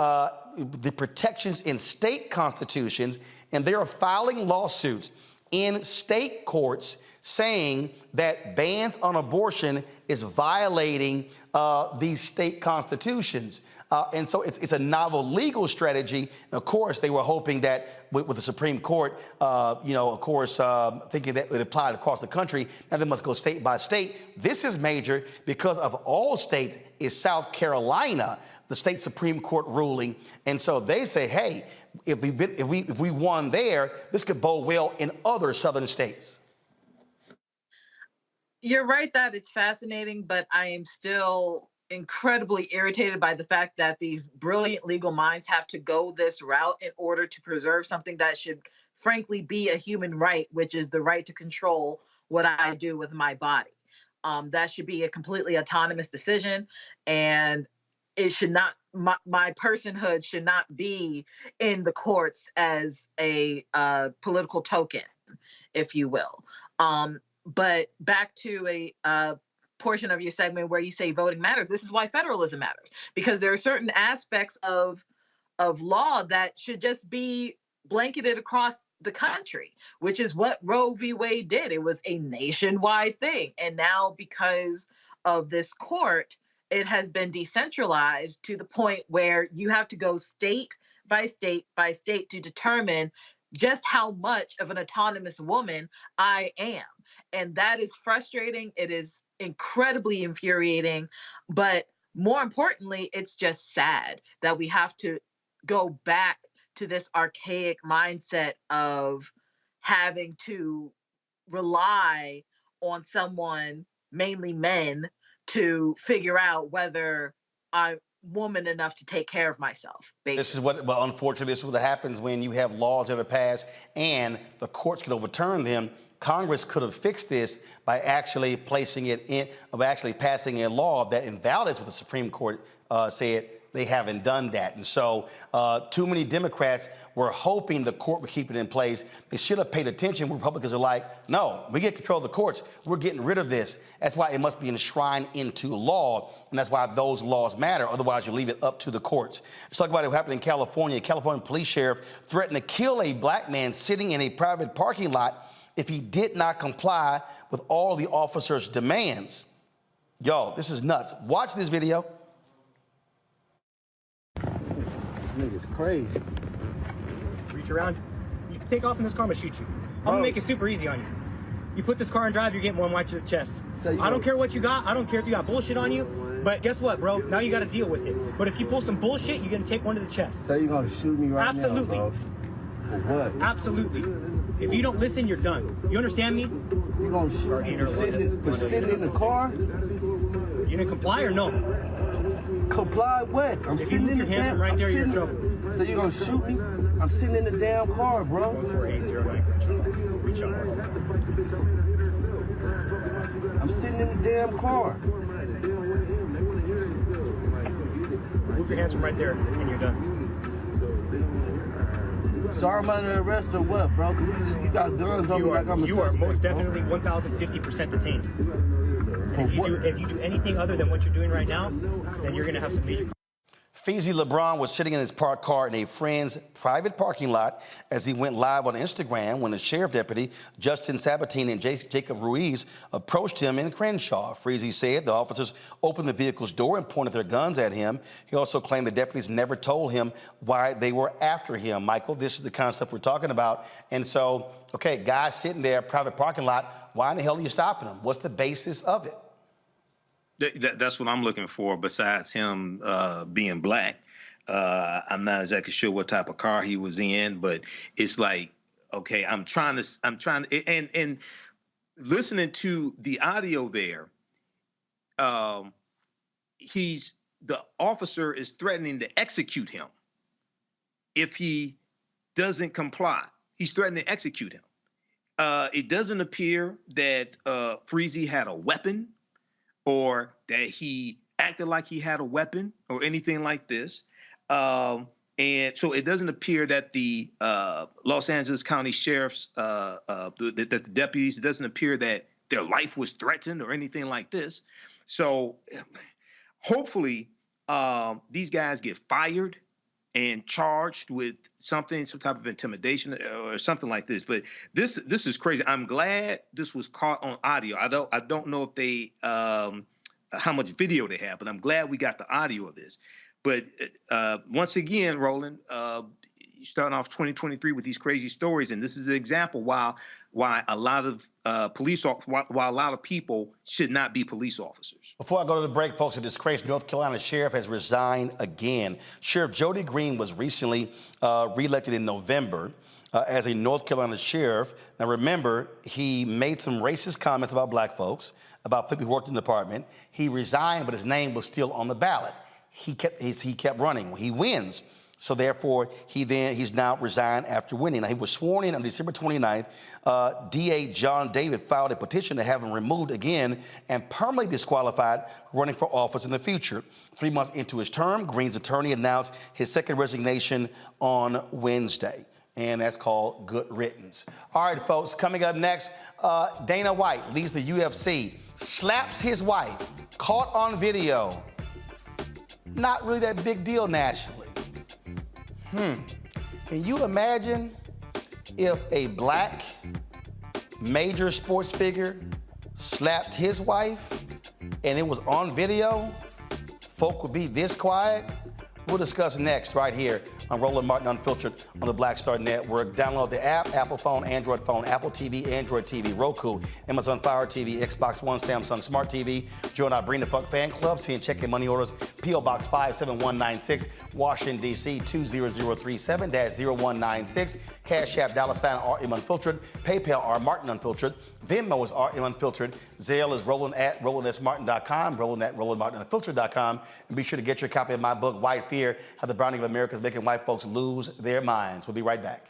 protections in state constitutions, and they are filing lawsuits in state courts saying that bans on abortion is violating these state constitutions. And so it's a novel legal strategy. And of course, they were hoping that with the Supreme Court, thinking that it applied across the country, now they must go state by state. This is major because of all states is South Carolina, the state Supreme Court ruling. And so they say, hey, if we won there, this could bode well in other southern states. You're right that it's fascinating, but I am still incredibly irritated by the fact that these brilliant legal minds have to go this route in order to preserve something that should frankly be a human right, which is the right to control what I do with my body. That should be a completely autonomous decision, and it should not, my personhood should not be in the courts as a political token, if you will. But back to a portion of your segment where you say voting matters. This is why federalism matters, because there are certain aspects of law that should just be blanketed across the country, which is what Roe v. Wade did. It was a nationwide thing. And now because of this court, it has been decentralized to the point where you have to go state by state by state to determine just how much of an autonomous woman I am. And that is frustrating. It is incredibly infuriating. But more importantly, it's just sad that we have to go back to this archaic mindset of having to rely on someone, mainly men, to figure out whether I'm woman enough to take care of myself. Basically. This is what, well, unfortunately, this is what happens when you have laws that are passed and the courts can overturn them. Congress could have fixed this by actually placing it in, by actually passing a law that invalidates what the Supreme Court said. They haven't done that. And so too many Democrats were hoping the court would keep it in place. They should have paid attention. Republicans are like, no, we get control of the courts. We're getting rid of this. That's why it must be enshrined into law. And that's why those laws matter. Otherwise, you leave it up to the courts. Let's talk about what happened in California. A California police sheriff threatened to kill a black man sitting in a private parking lot if he did not comply with all the officer's demands. Yo, this is nuts. Watch this video. Nigga's crazy. Reach around. You take off in this car, I'm gonna shoot you. I'm gonna make it super easy on you. You put this car in drive, you're getting one right to the chest. So I don't care what you got. I don't care if you got bullshit on you. But guess what, bro? Now you got to deal with it. But if you pull some bullshit, you're gonna take one to the chest. So you're gonna shoot me right Absolutely. now, bro? For what? Absolutely. If you don't listen, you're done. You understand me? You're gonna shoot me for sitting in the car? You didn't comply or no? Comply what? I'm if sitting you move in your the hands damn. from right there, I'm you're in sitting- trouble. So you're gonna shoot me? I'm sitting in the damn car, bro. 4809. Reach up. I'm sitting in the damn car. Move your hands from right there, and you're done. So I'm under arrest or what, bro? You got guns on me like I'm a You are suspect, most bro. definitely 1,050% detained. And if you do anything other than what you're doing right now, then you're gonna have some major. Feezy LeBron was sitting in his parked car in a friend's private parking lot as he went live on Instagram when the sheriff deputy, Justin Sabatini and Jacob Ruiz, approached him in Crenshaw. Feezy said the officers opened the vehicle's door and pointed their guns at him. He also claimed the deputies never told him why they were after him. Michael, this is the kind of stuff we're talking about. And so, okay, guys sitting there, private parking lot, why in the hell are you stopping them? What's the basis of it? That's what I'm looking for. Besides him being black, I'm not exactly sure what type of car he was in, but it's like, okay, I'm trying to, and listening to the audio there, the officer is threatening to execute him if he doesn't comply. He's threatening to execute him. It doesn't appear that Feezy had a weapon, or that he acted like he had a weapon or anything like this. And so it doesn't appear that the Los Angeles County Sheriff's, that the deputies, it doesn't appear that their life was threatened or anything like this. So hopefully these guys get fired and charged with some type of intimidation or something like this. But this is crazy. I'm glad this was caught on audio. I don't know if they how much video they have, but I'm glad we got the audio of this. But once again, Roland, you starting off 2023 with these crazy stories, and this is an example why a lot of why a lot of people should not be police officers. Before I go to the break, folks, a disgraced North Carolina sheriff has resigned again. Sheriff Jody Green was recently reelected in November as a North Carolina sheriff. Now, remember, he made some racist comments about black folks, about people who worked in the department. He resigned, but his name was still on the ballot. He kept running. He wins. So therefore, he's now resigned after winning. Now, he was sworn in on December 29th. DA John David filed a petition to have him removed again and permanently disqualified running for office in the future. 3 months into his term, Green's attorney announced his second resignation on Wednesday. And that's called good riddance. All right, folks, coming up next, Dana White leads the UFC, slaps his wife, caught on video. Not really that big deal nationally. Can you imagine if a black major sports figure slapped his wife and it was on video? Folk would be this quiet? We'll discuss next right here on Roland Martin Unfiltered on the Black Star Network. Download the app, Apple phone, Android phone, Apple TV, Android TV, Roku, Amazon Fire TV, Xbox One, Samsung Smart TV. Join our Bring the Fuck fan club. See and check in money orders. P.O. Box 57196, Washington, D.C. 20037-0196. Cash App, $RM Unfiltered. PayPal, R Martin Unfiltered. Venmo is RM Unfiltered. Zelle is Roland at RolandSMartin.com, Roland at RolandMartinUnfiltered.com. And be sure to get your copy of my book, White Fear, How the Browning of America is Making White Folks Lose Their Minds. We'll be right back.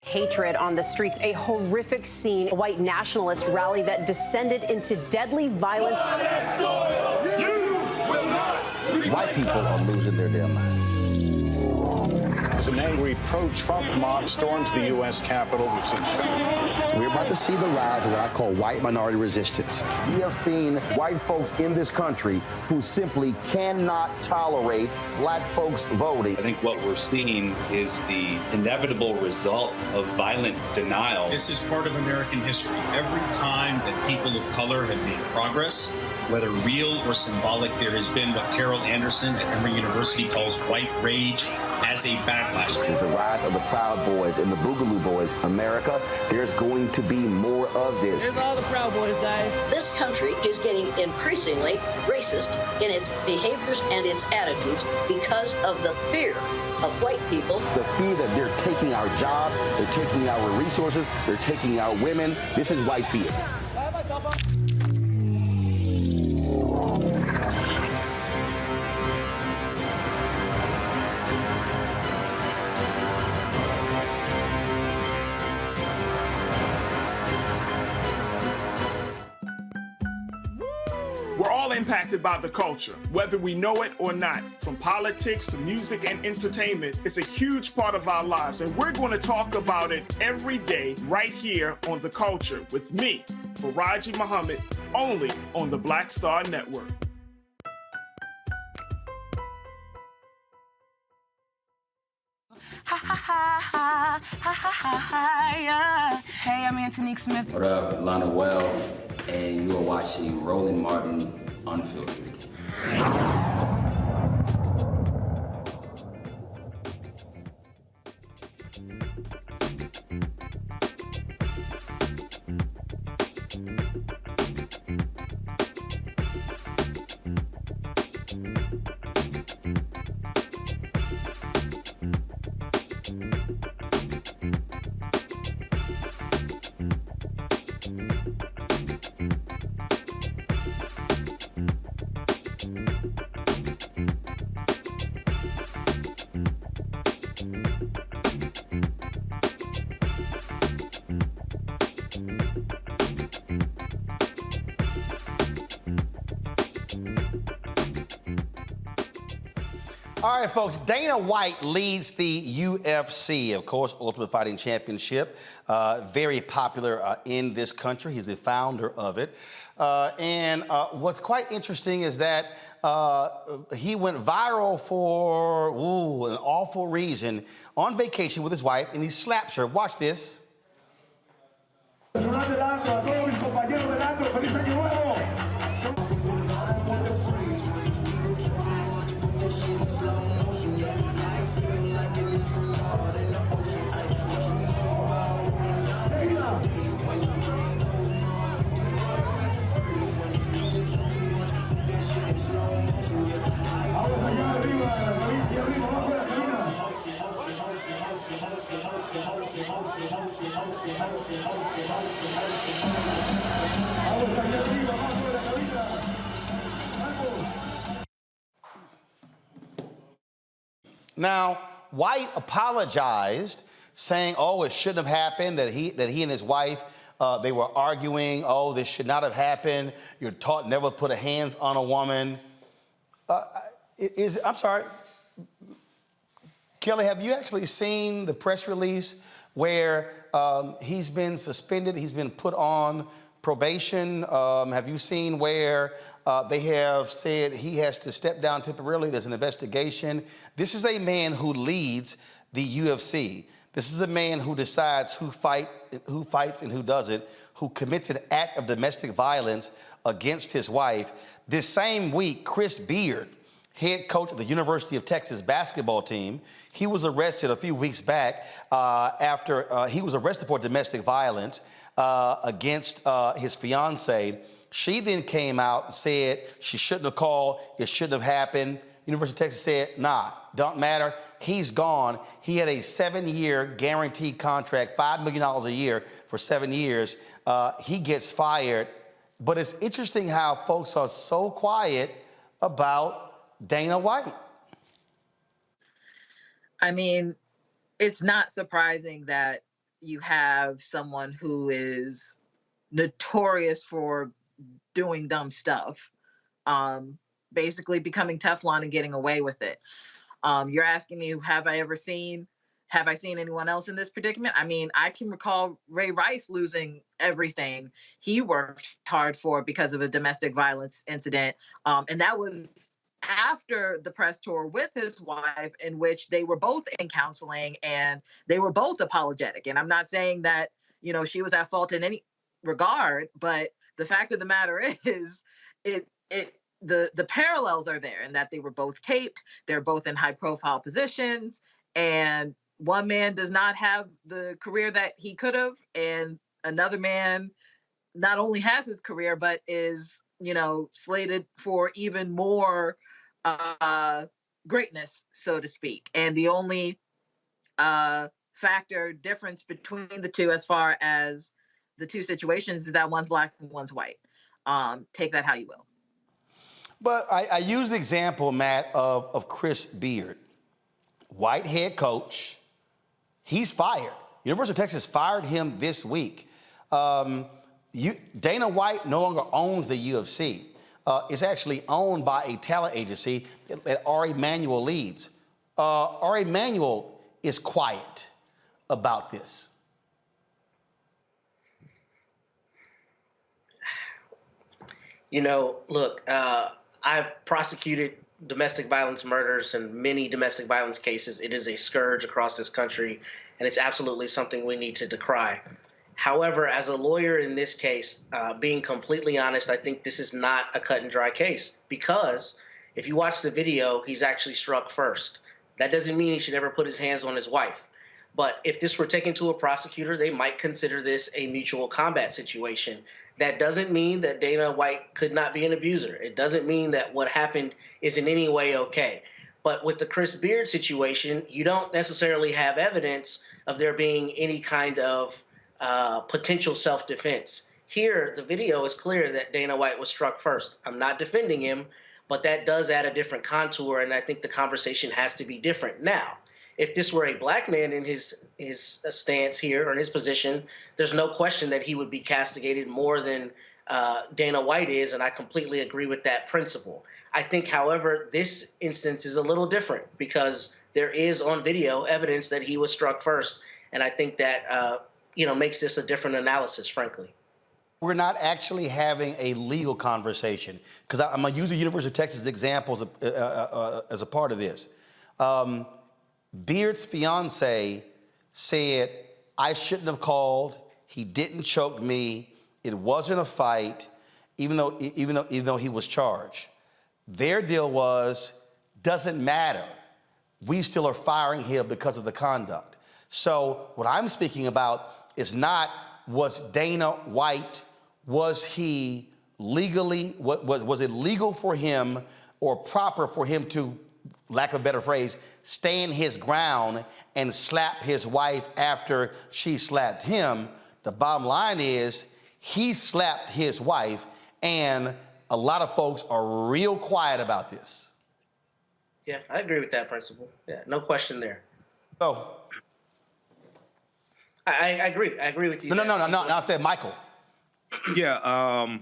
Hatred on the streets, a horrific scene, a white nationalist rally that descended into deadly violence. White people are losing their damn minds. As an angry pro-Trump mob storms the U.S. Capitol, we've seen shooting. We're about to see the rise of what I call white minority resistance. We have seen white folks in this country who simply cannot tolerate black folks voting. I think what we're seeing is the inevitable result of violent denial. This is part of American history. Every time that people of color have made progress, whether real or symbolic, there has been what Carol Anderson at Emory University calls white rage as a backlash. This is the rise of the Proud Boys and the Boogaloo Boys. America, there's going to be more of this. Here's all the Proud Boys, guys. This country is getting increasingly racist in its behaviors and its attitudes because of the fear of white people. The fear that they're taking our jobs, they're taking our resources, they're taking our women. This is white fear. We're all impacted by the culture, whether we know it or not. From politics to music and entertainment, it's a huge part of our lives, and we're going to talk about it every day right here on The Culture with me, Faraji Muhammad, only on the Black Star Network. Ha ha ha ha ha ha ha yeah. Hey, I'm Antonique Smith. What up, Lana Well, and you are watching Roland Martin Unfiltered. All right, folks, Dana White leads the UFC, of course, Ultimate Fighting Championship. Very popular in this country. He's the founder of it. And what's quite interesting is that he went viral for an awful reason on vacation with his wife, and he slaps her. Watch this. Now, White apologized, saying, "Oh, it shouldn't have happened. That he and his wife they were arguing. Oh, this should not have happened. You're taught never to put a hands on a woman." I'm sorry, Kelly. Have you actually seen the press release where he's been suspended? He's been put on probation. Have you seen where they have said he has to step down temporarily? There's an investigation. This is a man who leads the UFC. This is a man who decides who fights and who doesn't, who commits an act of domestic violence against his wife. This same week, Chris Beard, head coach of the University of Texas basketball team, he was arrested a few weeks back after he was arrested for domestic violence against his fiancee. She then came out and said she shouldn't have called, it shouldn't have happened. University of Texas said, nah, don't matter. He's gone. He had a 7-year guaranteed contract, $5 million a year for 7 years. He gets fired. But it's interesting how folks are so quiet about Dana White. I mean, it's not surprising that you have someone who is notorious for doing dumb stuff, basically becoming Teflon and getting away with it. You're asking me, have I seen anyone else in this predicament? I mean, I can recall Ray Rice losing everything he worked hard for because of a domestic violence incident. And that was after the press tour with his wife, in which they were both in counseling and they were both apologetic. And I'm not saying that, she was at fault in any regard, but the fact of the matter is the parallels are there, and that they were both taped. They're both in high profile positions, and one man does not have the career that he could have, and another man not only has his career, but is, slated for even more greatness, so to speak. And the only factor difference between the two, as far as the two situations, is that one's black and one's white. Take that how you will. But I use the example, Matt, of Chris Beard, white head coach. He's fired. University of Texas fired him this week. Dana White no longer owns the UFC. It's actually owned by a talent agency that Ari Emanuel leads. Ari Emanuel is quiet about this. Look, I've prosecuted domestic violence murders and many domestic violence cases. It is a scourge across this country, and it's absolutely something we need to decry. However, as a lawyer in this case, being completely honest, I think this is not a cut and dry case, because if you watch the video, he's actually struck first. That doesn't mean he should ever put his hands on his wife. But if this were taken to a prosecutor, they might consider this a mutual combat situation. That doesn't mean that Dana White could not be an abuser. It doesn't mean that what happened is in any way okay. But with the Chris Beard situation, you don't necessarily have evidence of there being any kind of potential self-defense. Here, the video is clear that Dana White was struck first. I'm not defending him, but that does add a different contour, and I think the conversation has to be different. Now, if this were a black man in his stance here, or in his position, there's no question that he would be castigated more than Dana White is, and I completely agree with that principle. I think, however, this instance is a little different because there is on video evidence that he was struck first, and I think that makes this a different analysis, frankly. We're not actually having a legal conversation, because I'm going to use the University of Texas example as a part of this. Beard's fiance said, I shouldn't have called. He didn't choke me. It wasn't a fight, even though he was charged. Their deal was, doesn't matter. We still are firing him because of the conduct. So what I'm speaking about is not, was Dana White, was he legally, was it legal for him or proper for him to, lack of a better phrase, stand his ground and slap his wife after she slapped him? The bottom line is he slapped his wife, and a lot of folks are real quiet about this. Yeah, I agree with that principle. Yeah, no question there. So I agree. I agree with you. No, I said Michael. Yeah,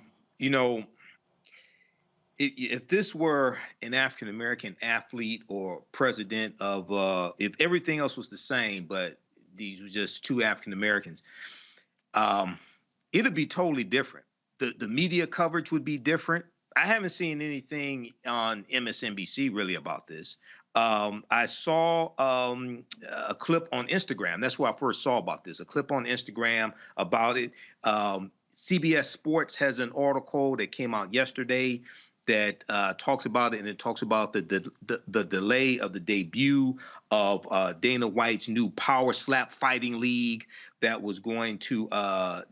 if this were an African-American athlete or president of, if everything else was the same, but these were just two African-Americans, it'd be totally different. The media coverage would be different. I haven't seen anything on MSNBC really about this. I saw a clip on Instagram. That's where I first saw about this, a clip on Instagram about it. CBS Sports has an article that came out yesterday that talks about it, and it talks about the delay of the debut of Dana White's new Power Slap Fighting League that was going to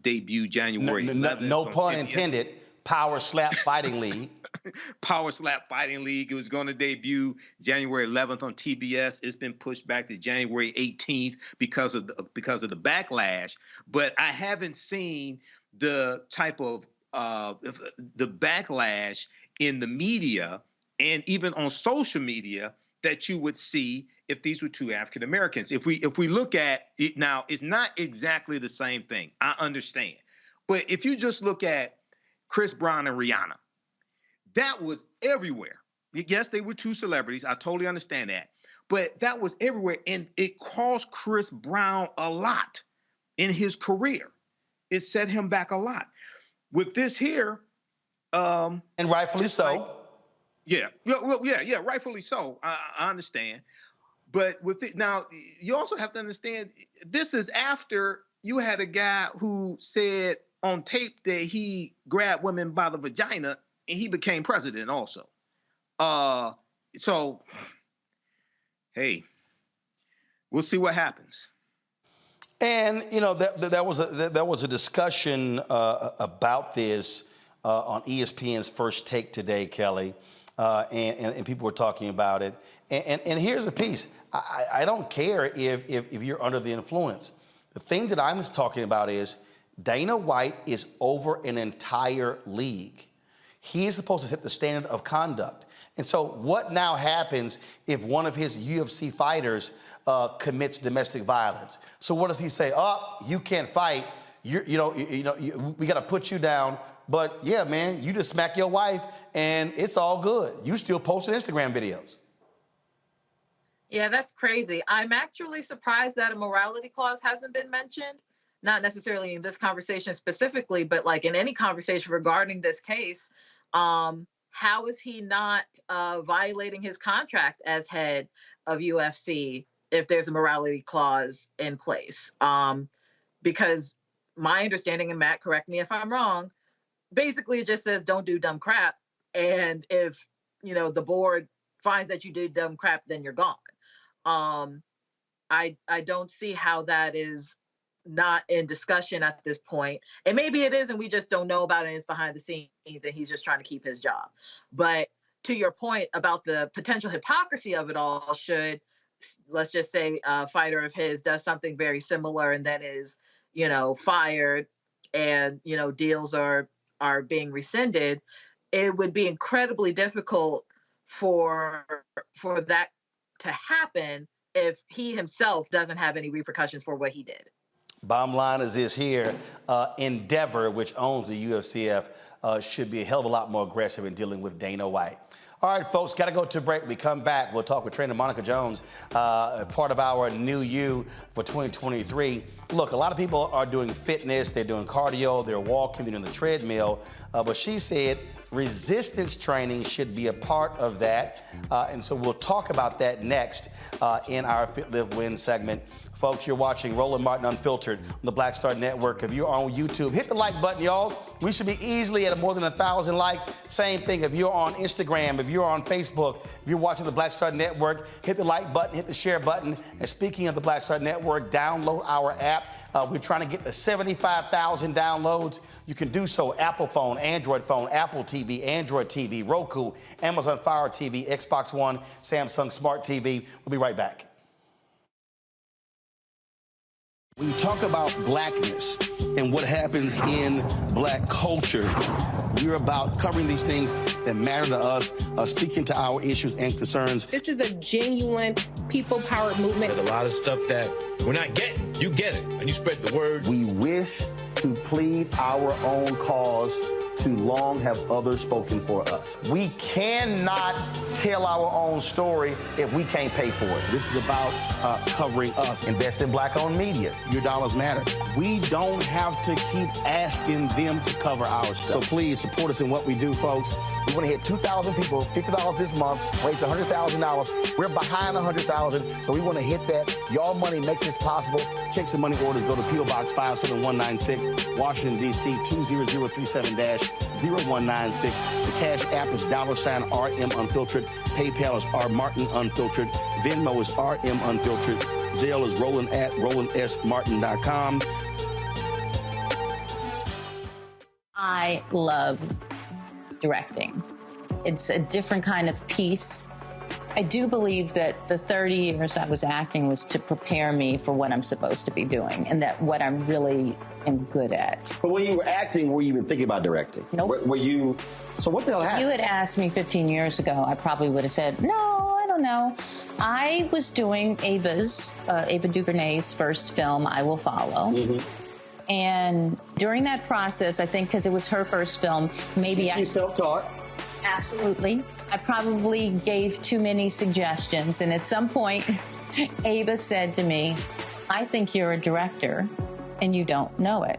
debut January 11th. No pun intended. Power Slap Fighting League. Power Slap Fighting League. It was going to debut January 11th on TBS. It's been pushed back to January 18th because of the backlash. But I haven't seen the type of the backlash in the media and even on social media that you would see if these were two African Americans. If we look at it now, it's not exactly the same thing. I understand. But if you just look at Chris Brown and Rihanna, that was everywhere. Yes, they were two celebrities. I totally understand that. But that was everywhere, and it cost Chris Brown a lot in his career. It set him back a lot. With this here, and rightfully so. Yeah, rightfully so. I understand. But with it now, you also have to understand this is after you had a guy who said on tape that he grabbed women by the vagina, and he became president also. So, hey, we'll see what happens. And there was a discussion about this on ESPN's First Take today, Kelly, and people were talking about it. And here's the piece: I don't care if you're under the influence. The thing that I'm talking about is Dana White is over an entire league. He is supposed to set the standard of conduct. And so what now happens if one of his UFC fighters commits domestic violence? So what does he say? Oh, you can't fight. We got to put you down. But yeah, man, you just smack your wife and it's all good. You still posting Instagram videos. Yeah, that's crazy. I'm actually surprised that a morality clause hasn't been mentioned. Not necessarily in this conversation specifically, but like in any conversation regarding this case. How is he not violating his contract as head of UFC if there's a morality clause in place? Because my understanding, and Matt, correct me if I'm wrong, basically it just says don't do dumb crap. And if, the board finds that you did dumb crap, then you're gone. I don't see how that is not in discussion at this point. And maybe it is, and we just don't know about it, and it's behind the scenes, and he's just trying to keep his job. But to your point about the potential hypocrisy of it all, should, let's just say, a fighter of his does something very similar and then is, fired, and, deals are being rescinded, it would be incredibly difficult for that to happen if he himself doesn't have any repercussions for what he did. Bottom line is this here, Endeavor, which owns the UFCF, should be a hell of a lot more aggressive in dealing with Dana White. All right, folks, got to go to a break. We come back. We'll talk with trainer Monica Jones, part of our new you for 2023. Look, a lot of people are doing fitness. They're doing cardio. They're walking. They're doing the treadmill. But she said resistance training should be a part of that. And so we'll talk about that next in our Fit, Live, Win segment. Folks, you're watching Roland Martin Unfiltered on the Black Star Network. If you're on YouTube, hit the like button, y'all. We should be easily at more than 1,000 likes. Same thing if you're on Instagram, if you're on Facebook, if you're watching the Black Star Network, hit the like button, hit the share button. And speaking of the Black Star Network, download our app. We're trying to get to 75,000 downloads. You can do so Apple phone, Android phone, Apple TV, Android TV, Roku, Amazon Fire TV, Xbox One, Samsung Smart TV. We'll be right back. When you talk about blackness and what happens in black culture, we're about covering these things that matter to us, speaking to our issues and concerns. This is a genuine people-powered movement. There's a lot of stuff that we're not getting. You get it, and you spread the word. We wish to plead our own cause. Too long have others spoken for us. We cannot tell our own story if we can't pay for it. This is about covering us. Invest in black-owned media. Your dollars matter. We don't have to keep asking them to cover our stuff. So please support us in what we do, folks. We want to hit 2,000 people, $50 this month, raise $100,000. We're behind 100,000, so we want to hit that. Y'all money makes this possible. Check some money orders. Go to P.O. Box 57196, Washington, D.C. 20037-0196. The Cash App is $RM Unfiltered. PayPal is R Martin Unfiltered. Venmo is RM Unfiltered. Zelle is Roland at RolandSMartin.com. I love directing. It's a different kind of piece. I do believe that the 30 years I was acting was to prepare me for what I'm supposed to be doing and that what I'm really am good at. But when you were acting, were you even thinking about directing? Nope. Were you, so what the hell happened? If you had asked me 15 years ago, I probably would have said, no, I don't know. I was doing Ava DuVernay's first film, I Will Follow. Mm-hmm. And during that process, I think because it was her first film, maybe She's self-taught? Absolutely. I probably gave too many suggestions. And at some point, Ava said to me, I think you're a director and you don't know it.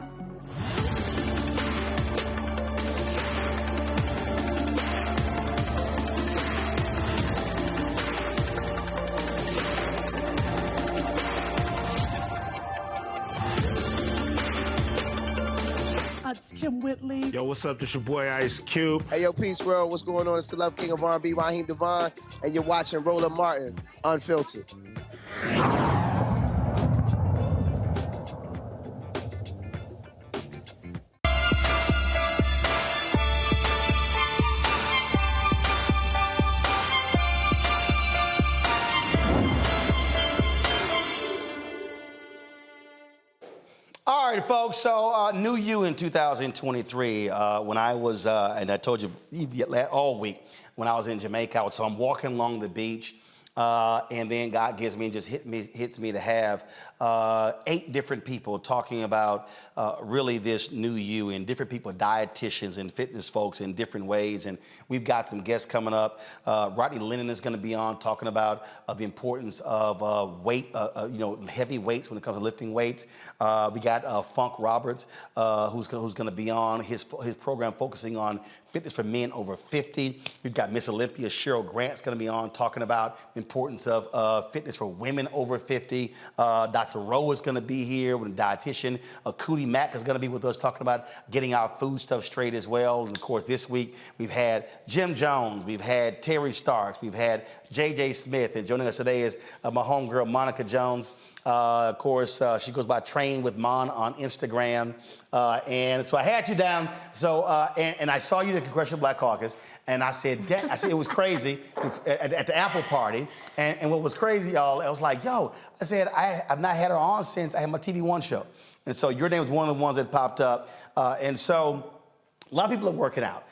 It's Kim Whitley. Yo, what's up? This your boy Ice Cube. Hey, yo, Peace World. What's going on? It's the Love King of R&B, Raheem Devon, and you're watching Roland Martin Unfiltered. All right, folks, so new you in 2023 when I was, and I told you all week, when I was in Jamaica, so I'm walking along the beach, and then God gives me and just hits me to have 8 different people talking about really this new you, and different people, dietitians and fitness folks in different ways. And we've got some guests coming up. Rodney Lennon is going to be on talking about the importance of weight, heavy weights when it comes to lifting weights. We got Funk Roberts, who's going to be on his program focusing on fitness for men over 50. We've got Miss Olympia Cheryl Grant's going to be on talking about the importance of fitness for women over 50. Dr. Rowe is going to be here with a dietitian. Cootie Mack is going to be with us talking about getting our food stuff straight as well. And of course, this week we've had Jim Jones, we've had Terry Starks, we've had J.J. Smith, and joining us today is my homegirl Monica Jones. Of course, she goes by Train with Mon on Instagram. And so I had you down. So, and I saw you at the Congressional Black Caucus, and I said it was crazy at the Apple party. And what was crazy, y'all, I was like, yo, I said, I've not had her on since I had my TV One show. And so your name was one of the ones that popped up. And so a lot of people are working out.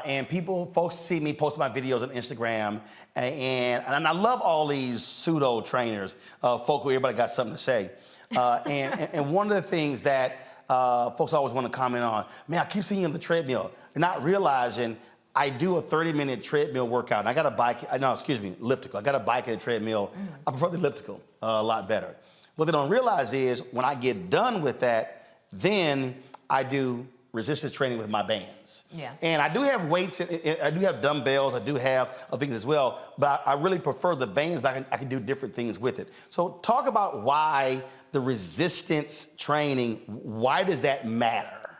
And folks see me post my videos on Instagram, and I love all these pseudo trainers, folk who everybody got something to say. And one of the things that folks always want to comment on, man, I keep seeing you on the treadmill. They're not realizing I do a 30-minute treadmill workout. And I got a bike, elliptical. I got a bike and a treadmill. I prefer the elliptical a lot better. What they don't realize is when I get done with that, then I do resistance training with my bands. Yeah. And I do have weights, I do have dumbbells, I do have other things as well, but I really prefer the bands, but I can do different things with it. So talk about why the resistance training, why does that matter?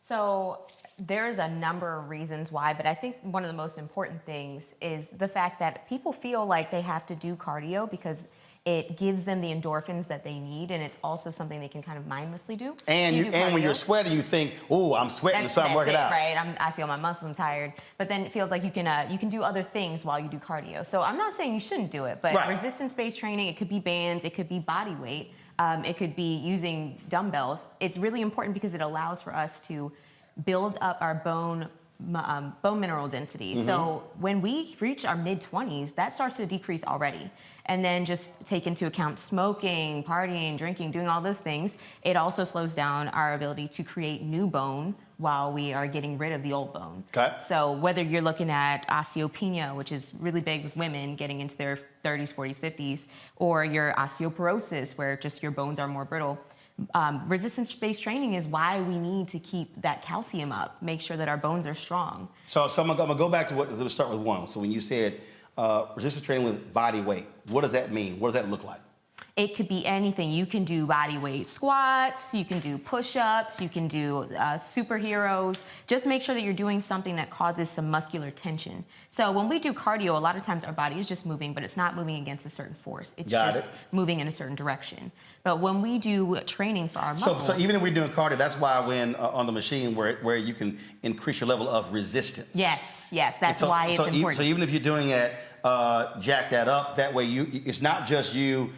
So there's a number of reasons why, but I think one of the most important things is the fact that people feel like they have to do cardio because it gives them the endorphins that they need, and it's also something they can kind of mindlessly do. And when you're sweating, you think, "Oh, I'm sweating, so I'm working out." Right? I feel my muscles, I'm tired. But then it feels like you can do other things while you do cardio. So I'm not saying you shouldn't do it, but resistance-based training, it could be bands, it could be body weight, it could be using dumbbells. It's really important because it allows for us to build up our bone mineral density. Mm-hmm. So when we reach our mid-20s, that starts to decrease already. And then just take into account smoking, partying, drinking, doing all those things. It also slows down our ability to create new bone while we are getting rid of the old bone. Okay. So whether you're looking at osteopenia, which is really big with women getting into their 30s, 40s, 50s, or your osteoporosis, where just your bones are more brittle, resistance-based training is why we need to keep that calcium up, make sure that our bones are strong. So I'm gonna go back to let's start with one. So when you said resistance training with body weight, what does that mean? What does that look like? It could be anything. You can do body weight squats, you can do push-ups, you can do superheroes. Just make sure that you're doing something that causes some muscular tension. So when we do cardio, a lot of times our body is just moving, but it's not moving against a certain force. It's just moving in a certain direction. But when we do training for our muscles... So even if we're doing cardio, that's why when on the machine where you can increase your level of resistance. Yes, that's why it's important. So even if you're doing it, jack that up, that way it's not just you,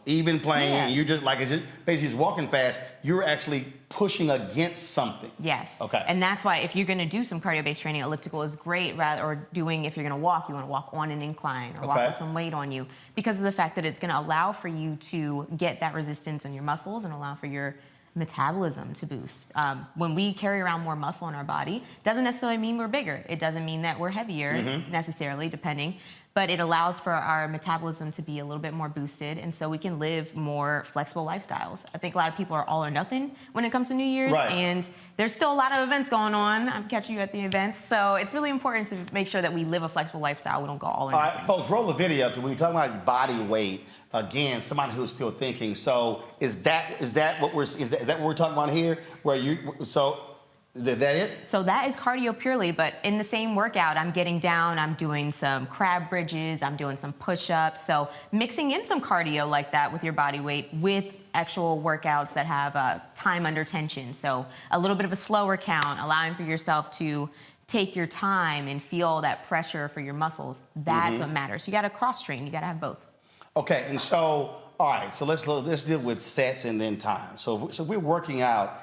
even playing, and you just basically just walking fast, you're actually pushing against something. Yes. Okay. And that's why if you're gonna do some cardio-based training, elliptical is great, or if you're gonna walk, you wanna walk on an incline or walk with some weight on you, because of the fact that it's gonna allow for you to get that resistance in your muscles and allow for your metabolism to boost. When we carry around more muscle in our body, doesn't necessarily mean we're bigger. It doesn't mean that we're heavier necessarily, depending, but it allows for our metabolism to be a little bit more boosted, and so we can live more flexible lifestyles. I think a lot of people are all or nothing when it comes to New Year's, and there's still a lot of events going on. I'm catching you at the events, so it's really important to make sure that we live a flexible lifestyle. We don't go all or nothing. All right, folks, roll the video, because when you're talking about body weight, again, somebody who's still thinking, so is that what we're talking about here? Is that it? So that is cardio purely, but in the same workout, I'm getting down, I'm doing some crab bridges, I'm doing some push-ups. So mixing in some cardio like that with your body weight with actual workouts that have time under tension. So a little bit of a slower count, allowing for yourself to take your time and feel that pressure for your muscles. That's what matters. You gotta cross-train, you gotta have both. Okay, and so, all right, so let's deal with sets and then time. So if we're working out,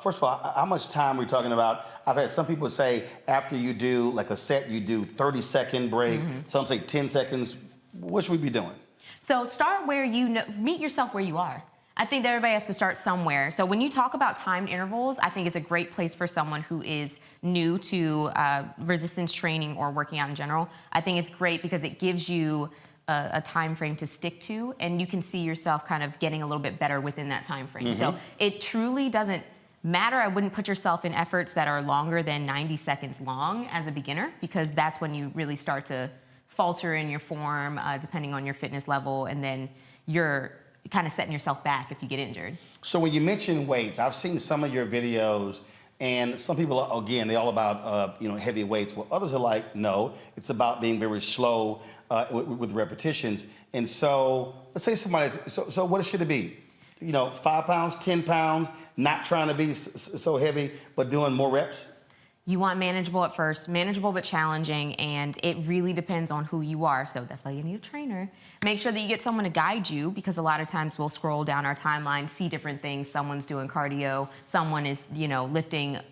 first of all, how much time are we talking about? I've had some people say after you do like a set, you do 30-second break. Some say 10 seconds. What should we be doing? So start where meet yourself where you are. I think that everybody has to start somewhere. So when you talk about timed intervals, I think it's a great place for someone who is new to resistance training or working out in general. I think it's great because it gives you a time frame to stick to, and you can see yourself kind of getting a little bit better within that time frame. So it truly doesn't matter. I wouldn't put yourself in efforts that are longer than 90 seconds long as a beginner, because that's when you really start to falter in your form, depending on your fitness level, and then you're kind of setting yourself back if you get injured. So when you mention weights, I've seen some of your videos, and some people, again, they're all about heavy weights. Well, others are like, no, it's about being very slow with repetitions. And so let's say somebody's, so what should it be? 5 pounds, 10 pounds, not trying to be so heavy, but doing more reps? You want manageable at first, manageable but challenging, and it really depends on who you are. So that's why you need a trainer. Make sure that you get someone to guide you, because a lot of times we'll scroll down our timeline, see different things. Someone's doing cardio, someone is,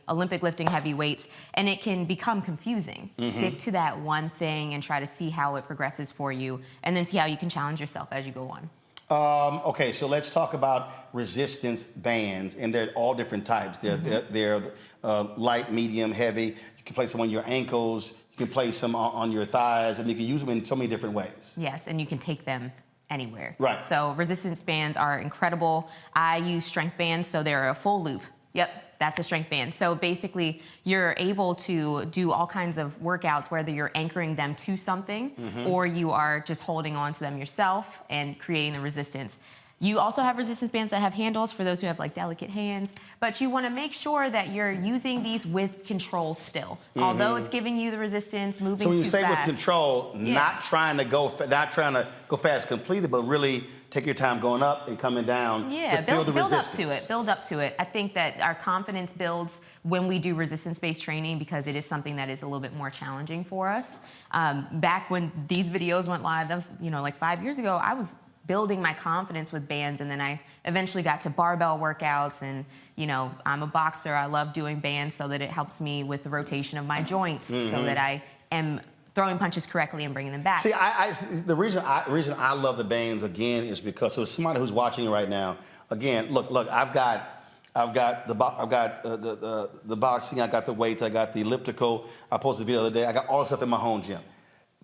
Olympic lifting heavy weights, and it can become confusing. Stick to that one thing and try to see how it progresses for you, and then see how you can challenge yourself as you go on. Okay, so let's talk about resistance bands, and they're all different types. They're light, medium, heavy. You can place them on your ankles. You can place them on your thighs, and you can use them in so many different ways. Yes, and you can take them anywhere. Right. So resistance bands are incredible. I use strength bands, so they're a full loop. Yep. That's a strength band. So basically, you're able to do all kinds of workouts, whether you're anchoring them to something or you are just holding on to them yourself and creating the resistance. You also have resistance bands that have handles for those who have like delicate hands, but you want to make sure that you're using these with control still. Although it's giving you the resistance, moving too fast. So when you say with control, not trying to go fast completely, but really take your time going up and coming down to feel the resistance. Build up to it. I think that our confidence builds when we do resistance-based training because it is something that is a little bit more challenging for us. Back when these videos went live, that was, like 5 years ago, I was building my confidence with bands, and then I eventually got to barbell workouts, and I'm a boxer. I love doing bands so that it helps me with the rotation of my joints so that I am throwing punches correctly and bringing them back. See, the reason I love the bands again is because so somebody who's watching right now, again, look, I've got the boxing, I got the weights, I got the elliptical. I posted a video the other day. I got all the stuff in my home gym.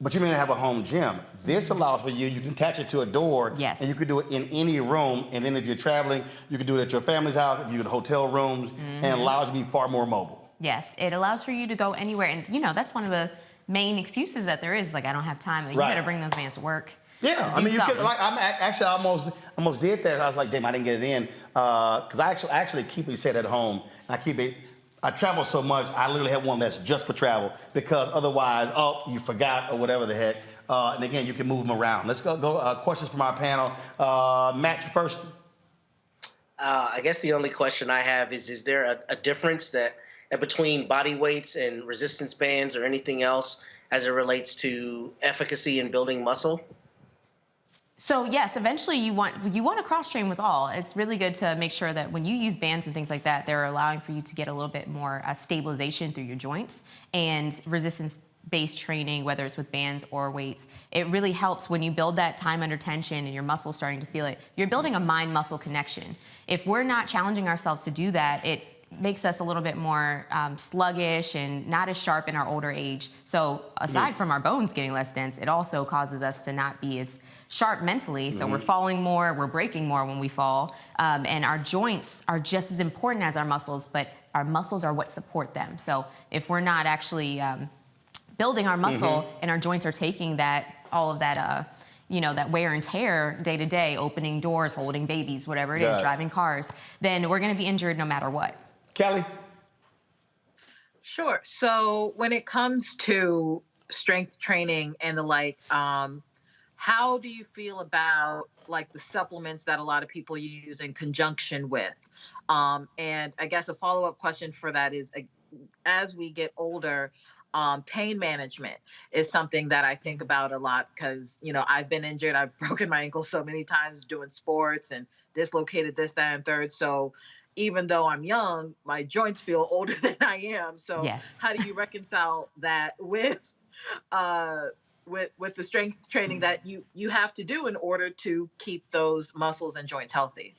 But you may not have a home gym. This allows for you can attach it to a door, and you can do it in any room. And then if you're traveling, you can do it at your family's house, if you're in hotel rooms, and it allows you to be far more mobile. Yes, it allows for you to go anywhere. And that's one of the main excuses that there is, like, I don't have time. Like, you better bring those bands to work. Yeah, I mean, you could, I almost did that. I was like, damn, I didn't get it in. Because I actually keep it set at home. I travel so much, I literally have one that's just for travel because otherwise, you forgot or whatever the heck. And again, you can move them around. Let's go questions from our panel. Matt, you first. I guess the only question I have is there a difference between body weights and resistance bands or anything else as it relates to efficacy in building muscle? So yes, eventually you want to cross-train with all. It's really good to make sure that when you use bands and things like that, they're allowing for you to get a little bit more stabilization through your joints. And resistance-based training, whether it's with bands or weights, it really helps when you build that time under tension and your muscles starting to feel it. You're building a mind-muscle connection. If we're not challenging ourselves to do that, it makes us a little bit more sluggish and not as sharp in our older age. So aside from our bones getting less dense, it also causes us to not be as sharp mentally. So we're falling more, we're breaking more when we fall. And our joints are just as important as our muscles, but our muscles are what support them. So if we're not actually building our muscle and our joints are taking all of that that wear and tear day to day, opening doors, holding babies, whatever it is, driving cars, then we're going to be injured no matter what. Kelly? Sure. So when it comes to strength training and the like, how do you feel about like the supplements that a lot of people use in conjunction with? And I guess a follow-up question for that is, as we get older, pain management is something that I think about a lot because, I've been injured. I've broken my ankle so many times doing sports and dislocated this, that, and third. So even though I'm young, my joints feel older than I am. So how do you reconcile that with the strength training that you have to do in order to keep those muscles and joints healthy?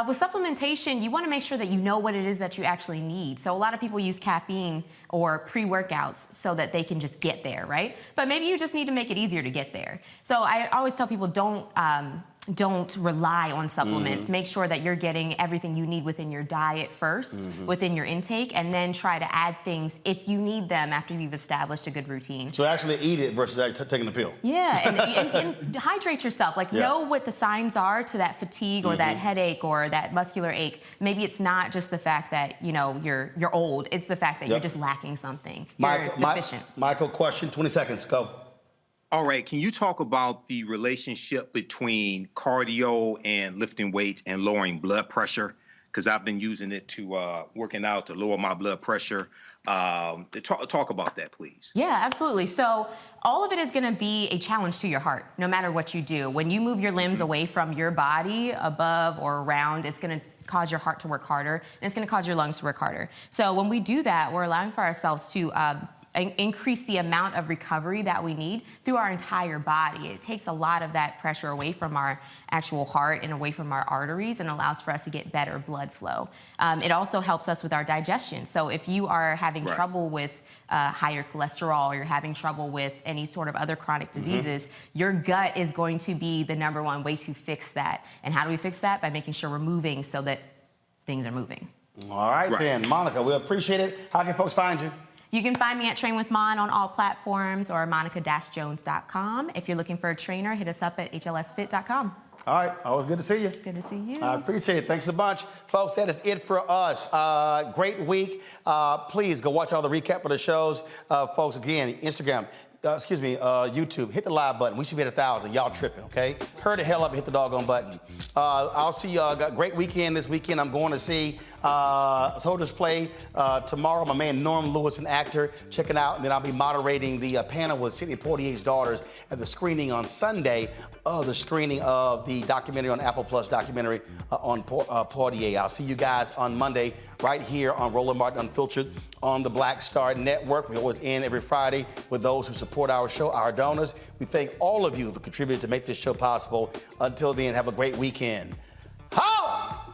With supplementation, you want to make sure that you know what it is that you actually need. So a lot of people use caffeine or pre-workouts so that they can just get there, right? But maybe you just need to make it easier to get there. So I always tell people don't rely on supplements. Make sure that you're getting everything you need within your diet first, within your intake, and then try to add things if you need them after you've established a good routine. So actually eat it versus taking the pill. Yeah, and hydrate yourself. Know what the signs are to that fatigue or that headache or that muscular ache. Maybe it's not just the fact that you're old. It's the fact that you're just lacking something. You're deficient. Michael, question, 20 seconds, go. All right, can you talk about the relationship between cardio and lifting weights and lowering blood pressure? Because I've been using it to working out to lower my blood pressure. Talk about that, please. Yeah, absolutely. So all of it is going to be a challenge to your heart, no matter what you do. When you move your limbs away from your body, above or around, it's going to cause your heart to work harder, and it's going to cause your lungs to work harder. So when we do that, we're allowing for ourselves to increase the amount of recovery that we need through our entire body. It takes a lot of that pressure away from our actual heart and away from our arteries and allows for us to get better blood flow. It also helps us with our digestion. So if you are having trouble with higher cholesterol or you're having trouble with any sort of other chronic diseases, your gut is going to be the #1 way to fix that. And how do we fix that? By making sure we're moving so that things are moving. All right, then. Monica, we appreciate it. How can folks find you? You can find me at Train with Mon on all platforms or monica-jones.com. If you're looking for a trainer, hit us up at hlsfit.com. All right, always good to see you. Good to see you. I appreciate it. Thanks a bunch. Folks, that is it for us. Great week. Please go watch all the recap of the shows. Folks, again, Instagram. YouTube, hit the live button. We should be at 1,000. Y'all tripping, okay? Hurry the hell up and hit the doggone button. I'll see y'all. Got a great weekend this weekend. I'm going to see Soldiers Play tomorrow. My man Norm Lewis, an actor, checking out. And then I'll be moderating the panel with Sidney Poitier's daughters at the screening on Sunday of the screening of the documentary on Apple Plus documentary on Poitier. I'll see you guys on Monday right here on Roland Martin Unfiltered on the Black Star Network. We always end every Friday with those who support our show, our donors. We thank all of you who contributed to make this show possible. Until then, have a great weekend. Holla!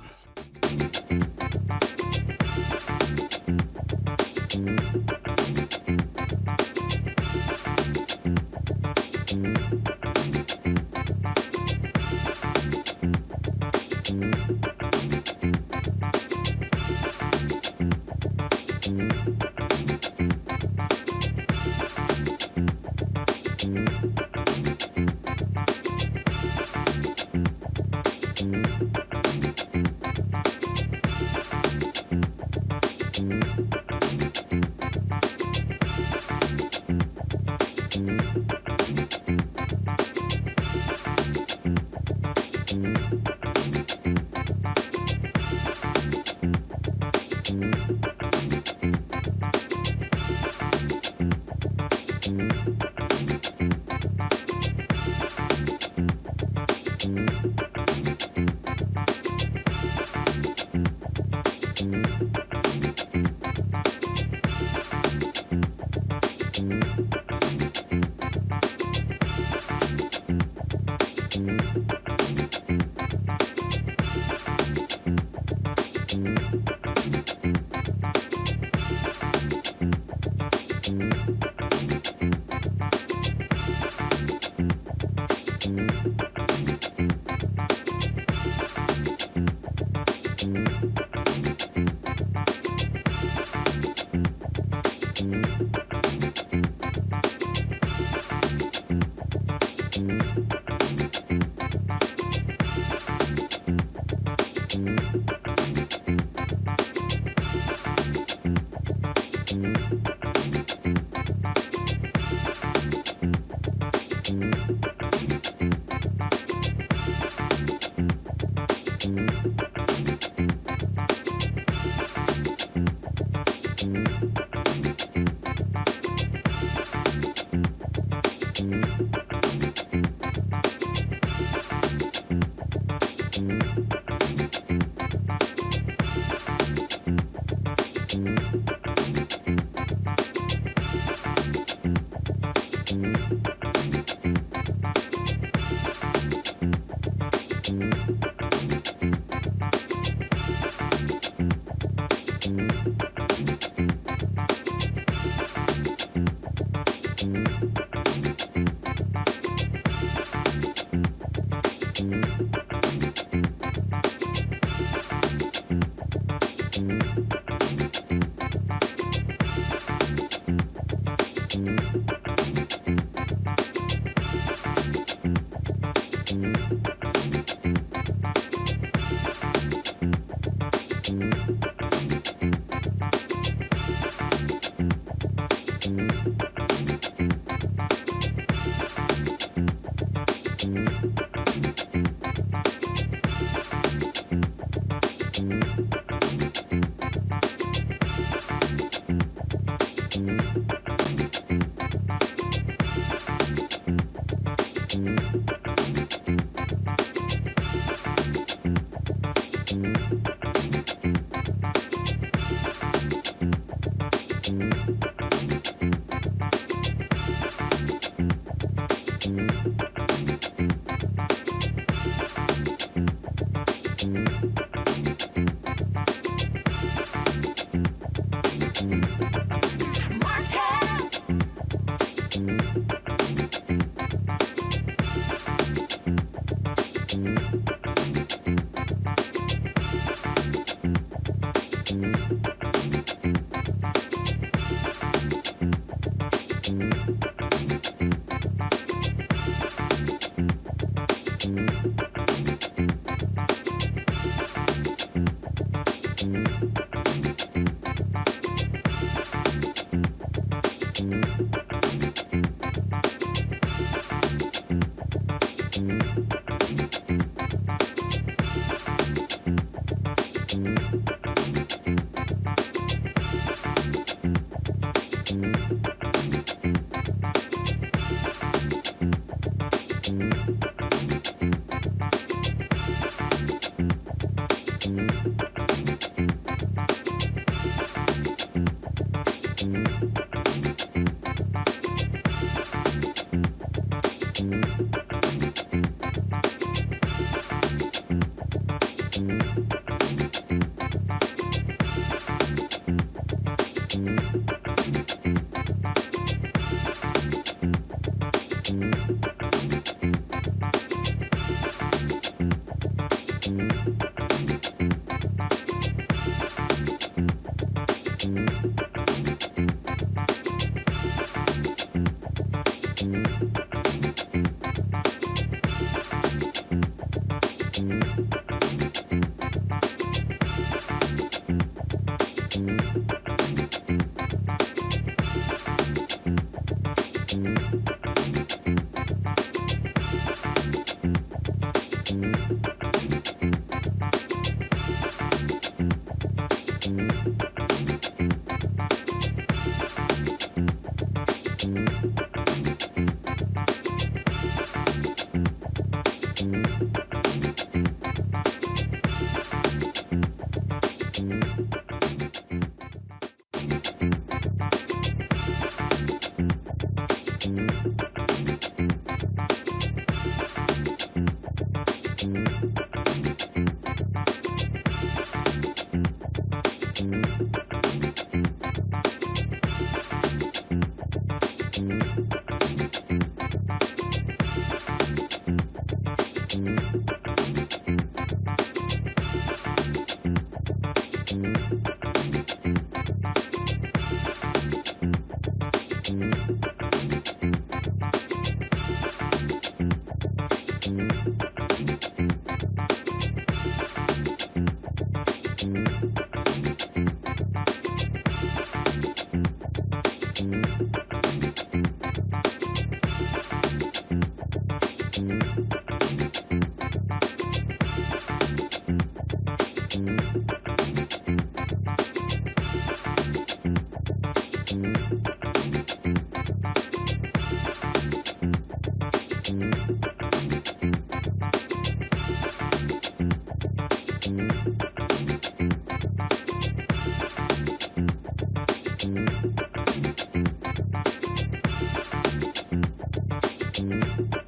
Thank you.